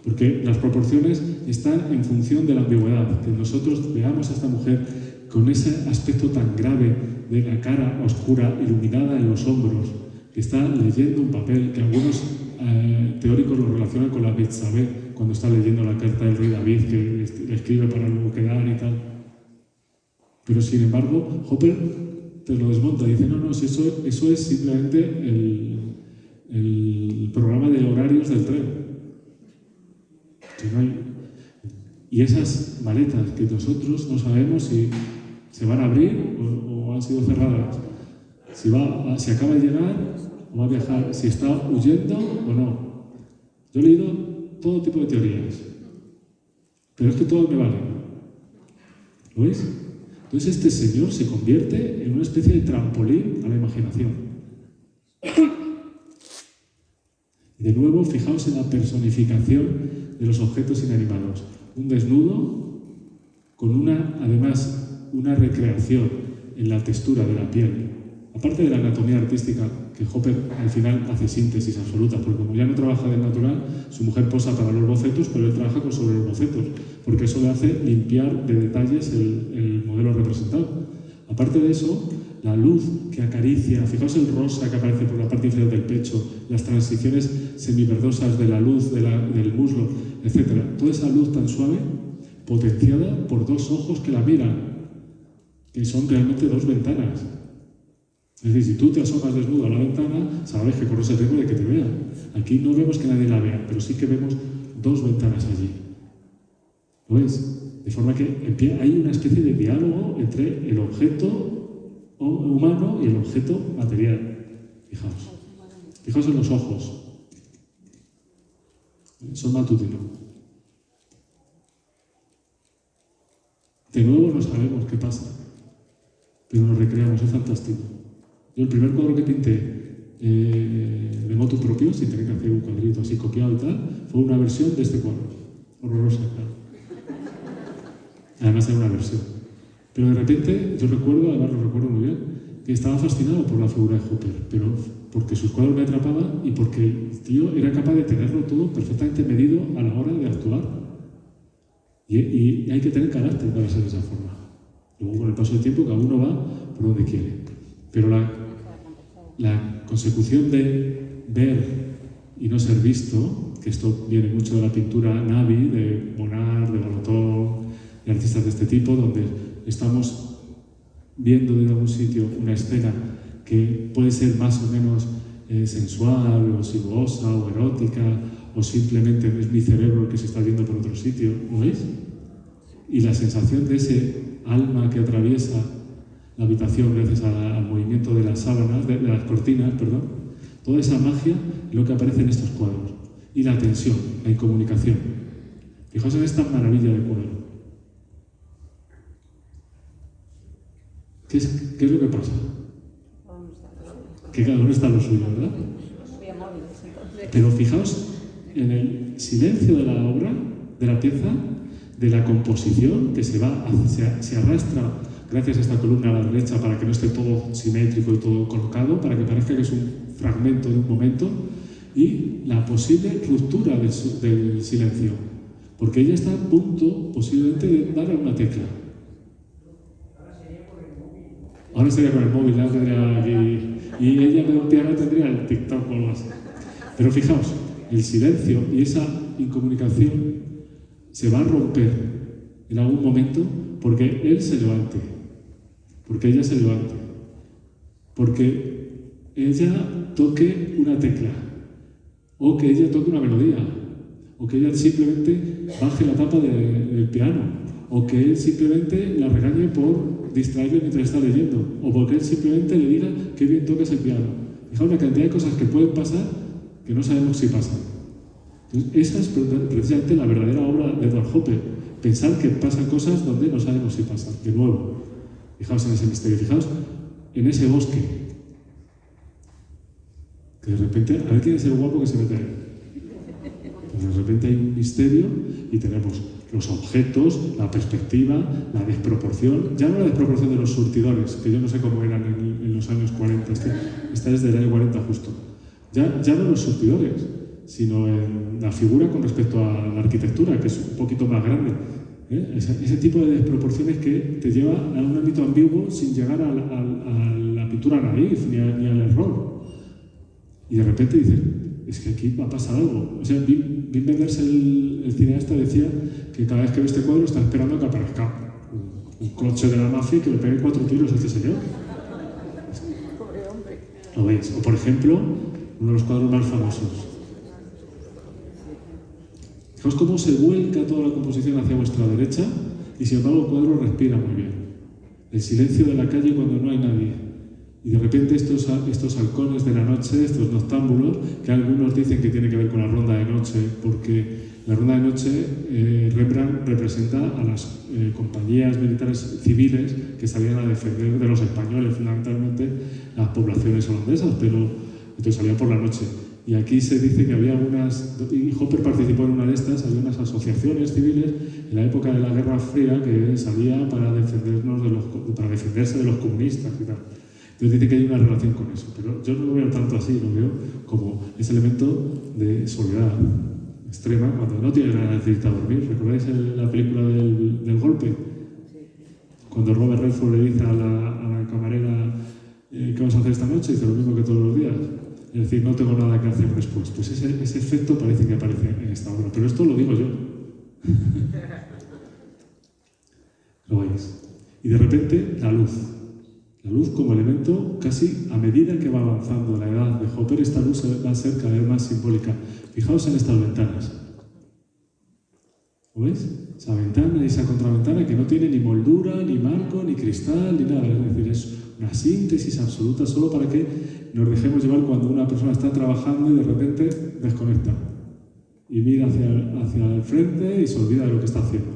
Porque las proporciones están en función de la ambigüedad. Que nosotros veamos a esta mujer con ese aspecto tan grave de la cara oscura, iluminada en los hombros, que está leyendo un papel que algunos teóricos lo relacionan con la Betsabé, cuando está leyendo la carta del rey David, que le escribe para luego quedar y tal. Pero sin embargo, Hopper te lo desmonta y dice, no, si eso es simplemente el programa de horarios del tren. Que no hay... Y esas maletas que nosotros no sabemos si se van a abrir o han sido cerradas, si acaba de llegar o va a viajar, si está huyendo o no. Yo he leído todo tipo de teorías, pero es que todas me valen. ¿Lo veis? Entonces este señor se convierte en una especie de trampolín a la imaginación. De nuevo, fijaos en la personificación de los objetos inanimados. Un desnudo con además una recreación en la textura de la piel. Aparte de la anatomía artística, que Hopper al final hace síntesis absoluta, porque como ya no trabaja del natural, su mujer posa para los bocetos, pero él trabaja sobre los bocetos, porque eso le hace limpiar de detalles el modelo representado. Aparte de eso, la luz que acaricia, fijaos el rosa que aparece por la parte inferior del pecho, las transiciones semiverdosas de la luz del muslo, etc. Toda esa luz tan suave, potenciada por 2 ojos que la miran, que son realmente 2 ventanas. Es decir, si tú te asomas desnudo a la ventana, sabes que corres el riesgo de que te vean. Aquí no vemos que nadie la vea, pero sí que vemos 2 ventanas allí. ¿Lo ves? De forma que hay una especie de diálogo entre el objeto humano y el objeto material. Fijaos en los ojos. Son matutinos. De nuevo no sabemos qué pasa, pero nos recreamos, es fantástico. Yo el primer cuadro que pinté de motu propio, sin tener que hacer un cuadrito así copiado y tal, fue una versión de este cuadro. Horrorosa, claro. Además era una versión. Pero de repente, yo recuerdo, además lo recuerdo muy bien, que estaba fascinado por la figura de Hopper, pero porque sus cuadros me atrapaban y porque el tío era capaz de tenerlo todo perfectamente medido a la hora de actuar. Y hay que tener carácter para ser de esa forma. Luego, con el paso del tiempo, cada uno va por donde quiere. Pero la consecución de ver y no ser visto, que esto viene mucho de la pintura Navi, de Bonnard, de Molotov, de artistas de este tipo, donde estamos viendo desde algún sitio una escena que puede ser más o menos sensual, o sinuosa, o erótica, o simplemente es mi cerebro el que se está yendo por otro sitio, ¿lo veis? Y la sensación de ese alma que atraviesa la habitación gracias al movimiento de las sábanas, de las cortinas, perdón, toda esa magia es lo que aparece en estos cuadros. Y la tensión, la incomunicación. Fijaos en esta maravilla de cuadro. ¿Qué es lo que pasa? Que cada uno está en lo suyo, ¿verdad? Pero fijaos en el silencio de la obra, de la pieza, de la composición que se arrastra gracias a esta columna a la derecha para que no esté todo simétrico y todo colocado, para que parezca que es un fragmento de un momento, y la posible ruptura del silencio, porque ella está a punto posiblemente de dar a una tecla. Ahora sería con el móvil, ¿no? Tendría aquí, y ella con un piano tendría el TikTok o algo así. Pero fijaos, el silencio y esa incomunicación se va a romper en algún momento porque él se levante, porque ella se levante, porque ella toque una tecla, o que ella toque una melodía, o que ella simplemente baje la tapa del piano, o que él simplemente la regañe por distraerle mientras está leyendo, o porque él simplemente le diga qué bien tocas el piano. Fijaos una cantidad de cosas que pueden pasar que no sabemos si pasan. Entonces, esa es precisamente la verdadera obra de Edward Hopper. Pensar que pasan cosas donde no sabemos si pasan. De nuevo, fijaos en ese misterio, fijaos en ese bosque. Que de repente, a ver quién es el guapo que se mete ahí. Pues de repente hay un misterio y tenemos los objetos, la perspectiva, la desproporción. Ya no la desproporción de los surtidores, que yo no sé cómo eran en los años 40. Esta es del año 40 justo. Ya no los surtidores, sino en la figura con respecto a la arquitectura, que es un poquito más grande. Ese tipo de desproporciones que te lleva a un ámbito ambiguo sin llegar a la pintura naif ni al error. Y de repente dices, es que aquí va a pasar algo. O sea, Wim Wenders, el cineasta, decía que cada vez que ve este cuadro está esperando que aparezca un coche de la mafia y que le pegue 4 tiros a este señor. Pobre hombre. ¿Lo veis? O por ejemplo, uno de los cuadros más famosos. Fijaos cómo se vuelca toda la composición hacia vuestra derecha y sin embargo el cuadro respira muy bien. El silencio de la calle cuando no hay nadie. Y de repente estos halcones de la noche, estos noctámbulos, que algunos dicen que tiene que ver con la ronda de noche, porque la ronda de noche Rembrandt representa a las compañías militares civiles que salían a defender de los españoles, fundamentalmente las poblaciones holandesas, pero entonces salían por la noche. Y aquí se dice que había algunas, y Hopper participó en una de estas, había unas asociaciones civiles en la época de la Guerra Fría que salían para defenderse de los comunistas y tal. Entonces dice que hay una relación con eso, pero yo no lo veo tanto así, lo veo como ese elemento de soledad extrema cuando no tiene ganas de irte a dormir. ¿Recordáis la película del golpe? Cuando Robert Redford le dice a la camarera ¿qué vamos a hacer esta noche? Dice lo mismo que todos los días. Es decir, no tengo nada que hacer después. Pues ese efecto parece que aparece en esta obra, pero esto lo digo yo. ¿Lo veis? Y de repente la luz. La luz como elemento, casi a medida que va avanzando la edad de Hopper, esta luz va a ser cada vez más simbólica. Fijaos en estas ventanas. ¿Lo veis? Esa ventana y esa contraventana que no tiene ni moldura, ni marco, ni cristal, ni nada. Es decir, es una síntesis absoluta solo para que nos dejemos llevar cuando una persona está trabajando y de repente desconecta. Y mira hacia el frente y se olvida de lo que está haciendo.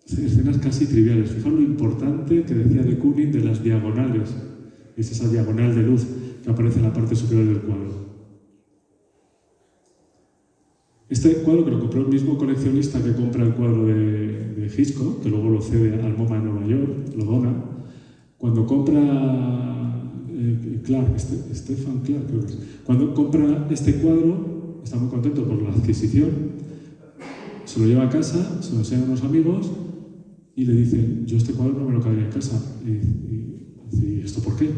Escenas casi triviales. Fijaos lo importante que decía de Kooning de las diagonales. Es esa diagonal de luz que aparece en la parte superior del cuadro. Este cuadro que lo compró el mismo coleccionista que compra el cuadro de Hitchcock, que luego lo cede al MoMA en Nueva York, lo dona. Cuando compra Stefan Clark, creo que es. Cuando compra este cuadro, está muy contento por la adquisición, se lo lleva a casa, se lo enseña a unos amigos y le dicen, yo este cuadro no me lo quedaría en casa. Y ¿esto por qué?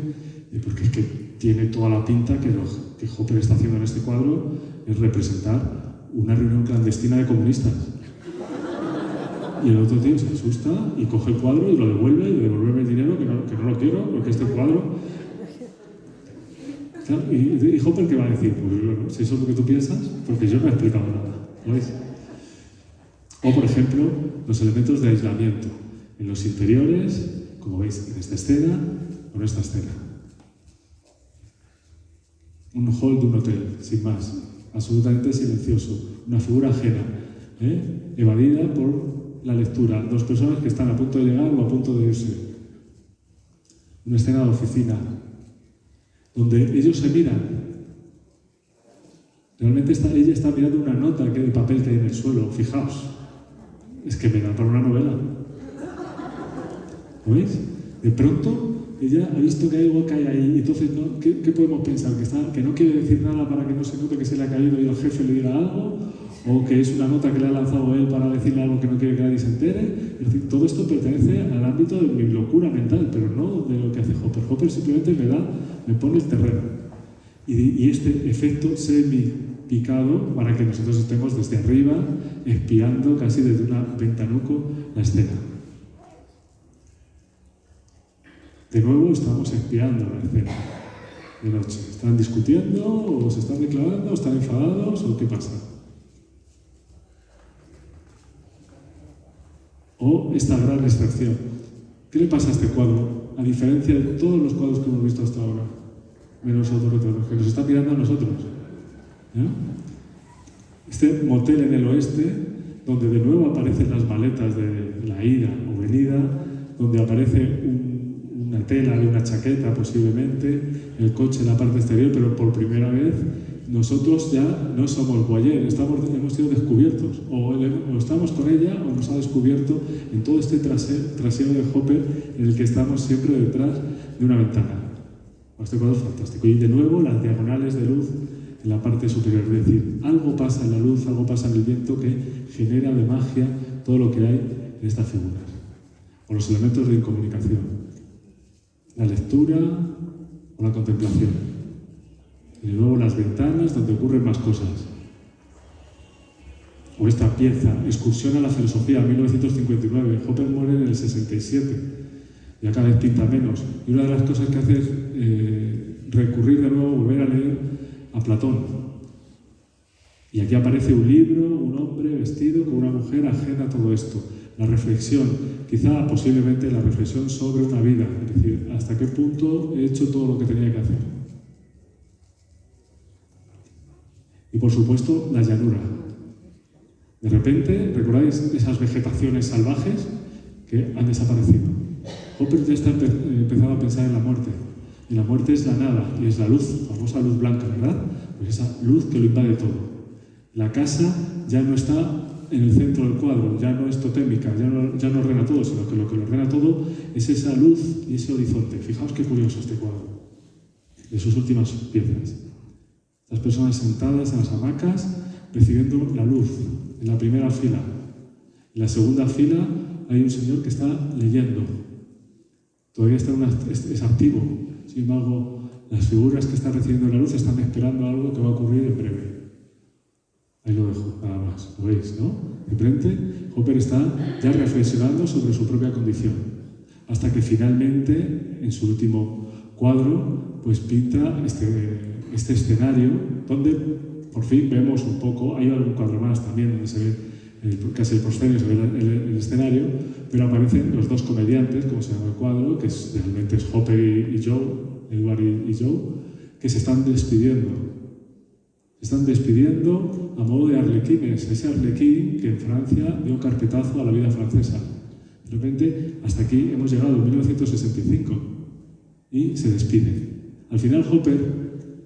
Porque es que tiene toda la pinta que lo que Hopper está haciendo en este cuadro es representar una reunión clandestina de comunistas. Y el otro tío se asusta y coge el cuadro y lo devuelve y devuelve el dinero que no lo quiero, porque este cuadro... Claro, y Hopper, ¿qué va a decir? Pues bueno, si eso es lo que tú piensas, porque yo no he explicado nada. ¿Lo veis? O, por ejemplo, los elementos de aislamiento. En los interiores, como veis en esta escena o en esta escena. Un hall de un hotel, sin más, absolutamente silencioso, una figura ajena, evadida por la lectura, dos personas que están a punto de llegar o a punto de irse. Una escena de oficina, donde ellos se miran. Realmente ella está mirando una nota de papel que hay en el suelo, fijaos. Es que me da para una novela. ¿Lo veis? De pronto, ella ha visto que hay algo que hay ahí, entonces, ¿no? ¿Qué podemos pensar? ¿Que no quiere decir nada para que no se note que se le ha caído y el jefe le diga algo? ¿O que es una nota que le ha lanzado él para decirle algo que no quiere que nadie se entere? Es decir, todo esto pertenece al ámbito de mi locura mental, pero no de lo que hace Hopper. Hopper simplemente me pone el terreno. Y este efecto semi-picado para que nosotros estemos desde arriba, espiando casi desde una ventanuco la escena. De nuevo estamos espiando la escena de noche. ¿Están discutiendo o se están declarando o están enfadados o qué pasa? O esta gran extracción. ¿Qué le pasa a este cuadro? A diferencia de todos los cuadros que hemos visto hasta ahora, menos autorretratos, que nos está mirando a nosotros. Este motel en el oeste, donde de nuevo aparecen las maletas de la ida o venida, donde aparece una tela de una chaqueta posiblemente, el coche en la parte exterior, pero por primera vez nosotros ya no somos voyeur, hemos sido descubiertos, o estamos con ella o nos ha descubierto en todo este trasero de Hopper en el que estamos siempre detrás de una ventana. Este cuadro es fantástico. Y de nuevo las diagonales de luz en la parte superior, es decir, algo pasa en la luz, algo pasa en el viento que genera de magia todo lo que hay en estas figuras. O los elementos de incomunicación. La lectura o la contemplación. Y de nuevo las ventanas donde ocurren más cosas. O esta pieza, Excursión a la filosofía, 1959. Hopper muere en el 67. Ya cada vez pinta menos. Y una de las cosas que hace es recurrir de nuevo, volver a leer a Platón. Y aquí aparece un libro, un hombre vestido con una mujer ajena a todo esto. La reflexión, quizá posiblemente la reflexión sobre una vida, es decir, hasta qué punto he hecho todo lo que tenía que hacer. Y por supuesto, la llanura. De repente, ¿recordáis esas vegetaciones salvajes que han desaparecido? Hopper ya está empezando a pensar en la muerte. Y la muerte es la nada, y es la luz, la famosa luz blanca, ¿verdad? Pues esa luz que lo invade todo. La casa ya no está en el centro del cuadro, ya no es totémica, ya no ordena todo, sino que lo que lo ordena todo es esa luz y ese horizonte. Fijaos qué curioso este cuadro, de sus últimas piezas. Las personas sentadas en las hamacas, recibiendo la luz, en la primera fila. En la segunda fila hay un señor que está leyendo. Todavía es activo. Sin embargo, las figuras que están recibiendo la luz están esperando algo que va a ocurrir en breve. Ahí lo dejo, nada más. ¿Lo veis, no? De frente, Hopper está ya reflexionando sobre su propia condición. Hasta que finalmente, en su último cuadro, pues pinta este escenario donde por fin vemos un poco, hay algún cuadro más también donde se ve casi el proscenio, se ve el escenario, pero aparecen los dos comediantes, como se llama el cuadro, que realmente es Hopper y Joe, Edward y Joe, que se están despidiendo. Se están despidiendo a modo de arlequines, ese arlequín que en Francia dio carpetazo a la vida francesa. De repente, hasta aquí hemos llegado en 1965 y se despiden. Al final Hopper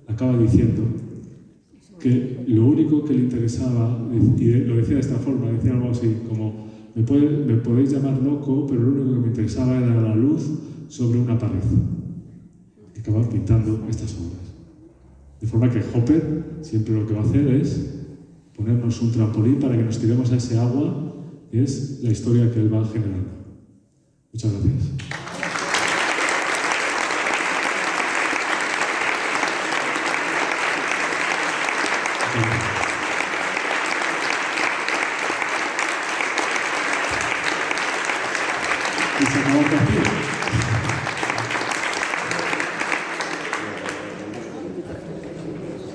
acaba diciendo que lo único que le interesaba, y lo decía de esta forma, decía algo así como me podéis llamar loco, pero lo único que me interesaba era la luz sobre una pared. Y acaba pintando estas obras. De forma que Hopper siempre lo que va a hacer es ponernos un trampolín para que nos tiremos a ese agua, que es la historia que él va generando. Muchas gracias. Y se acabó el partido.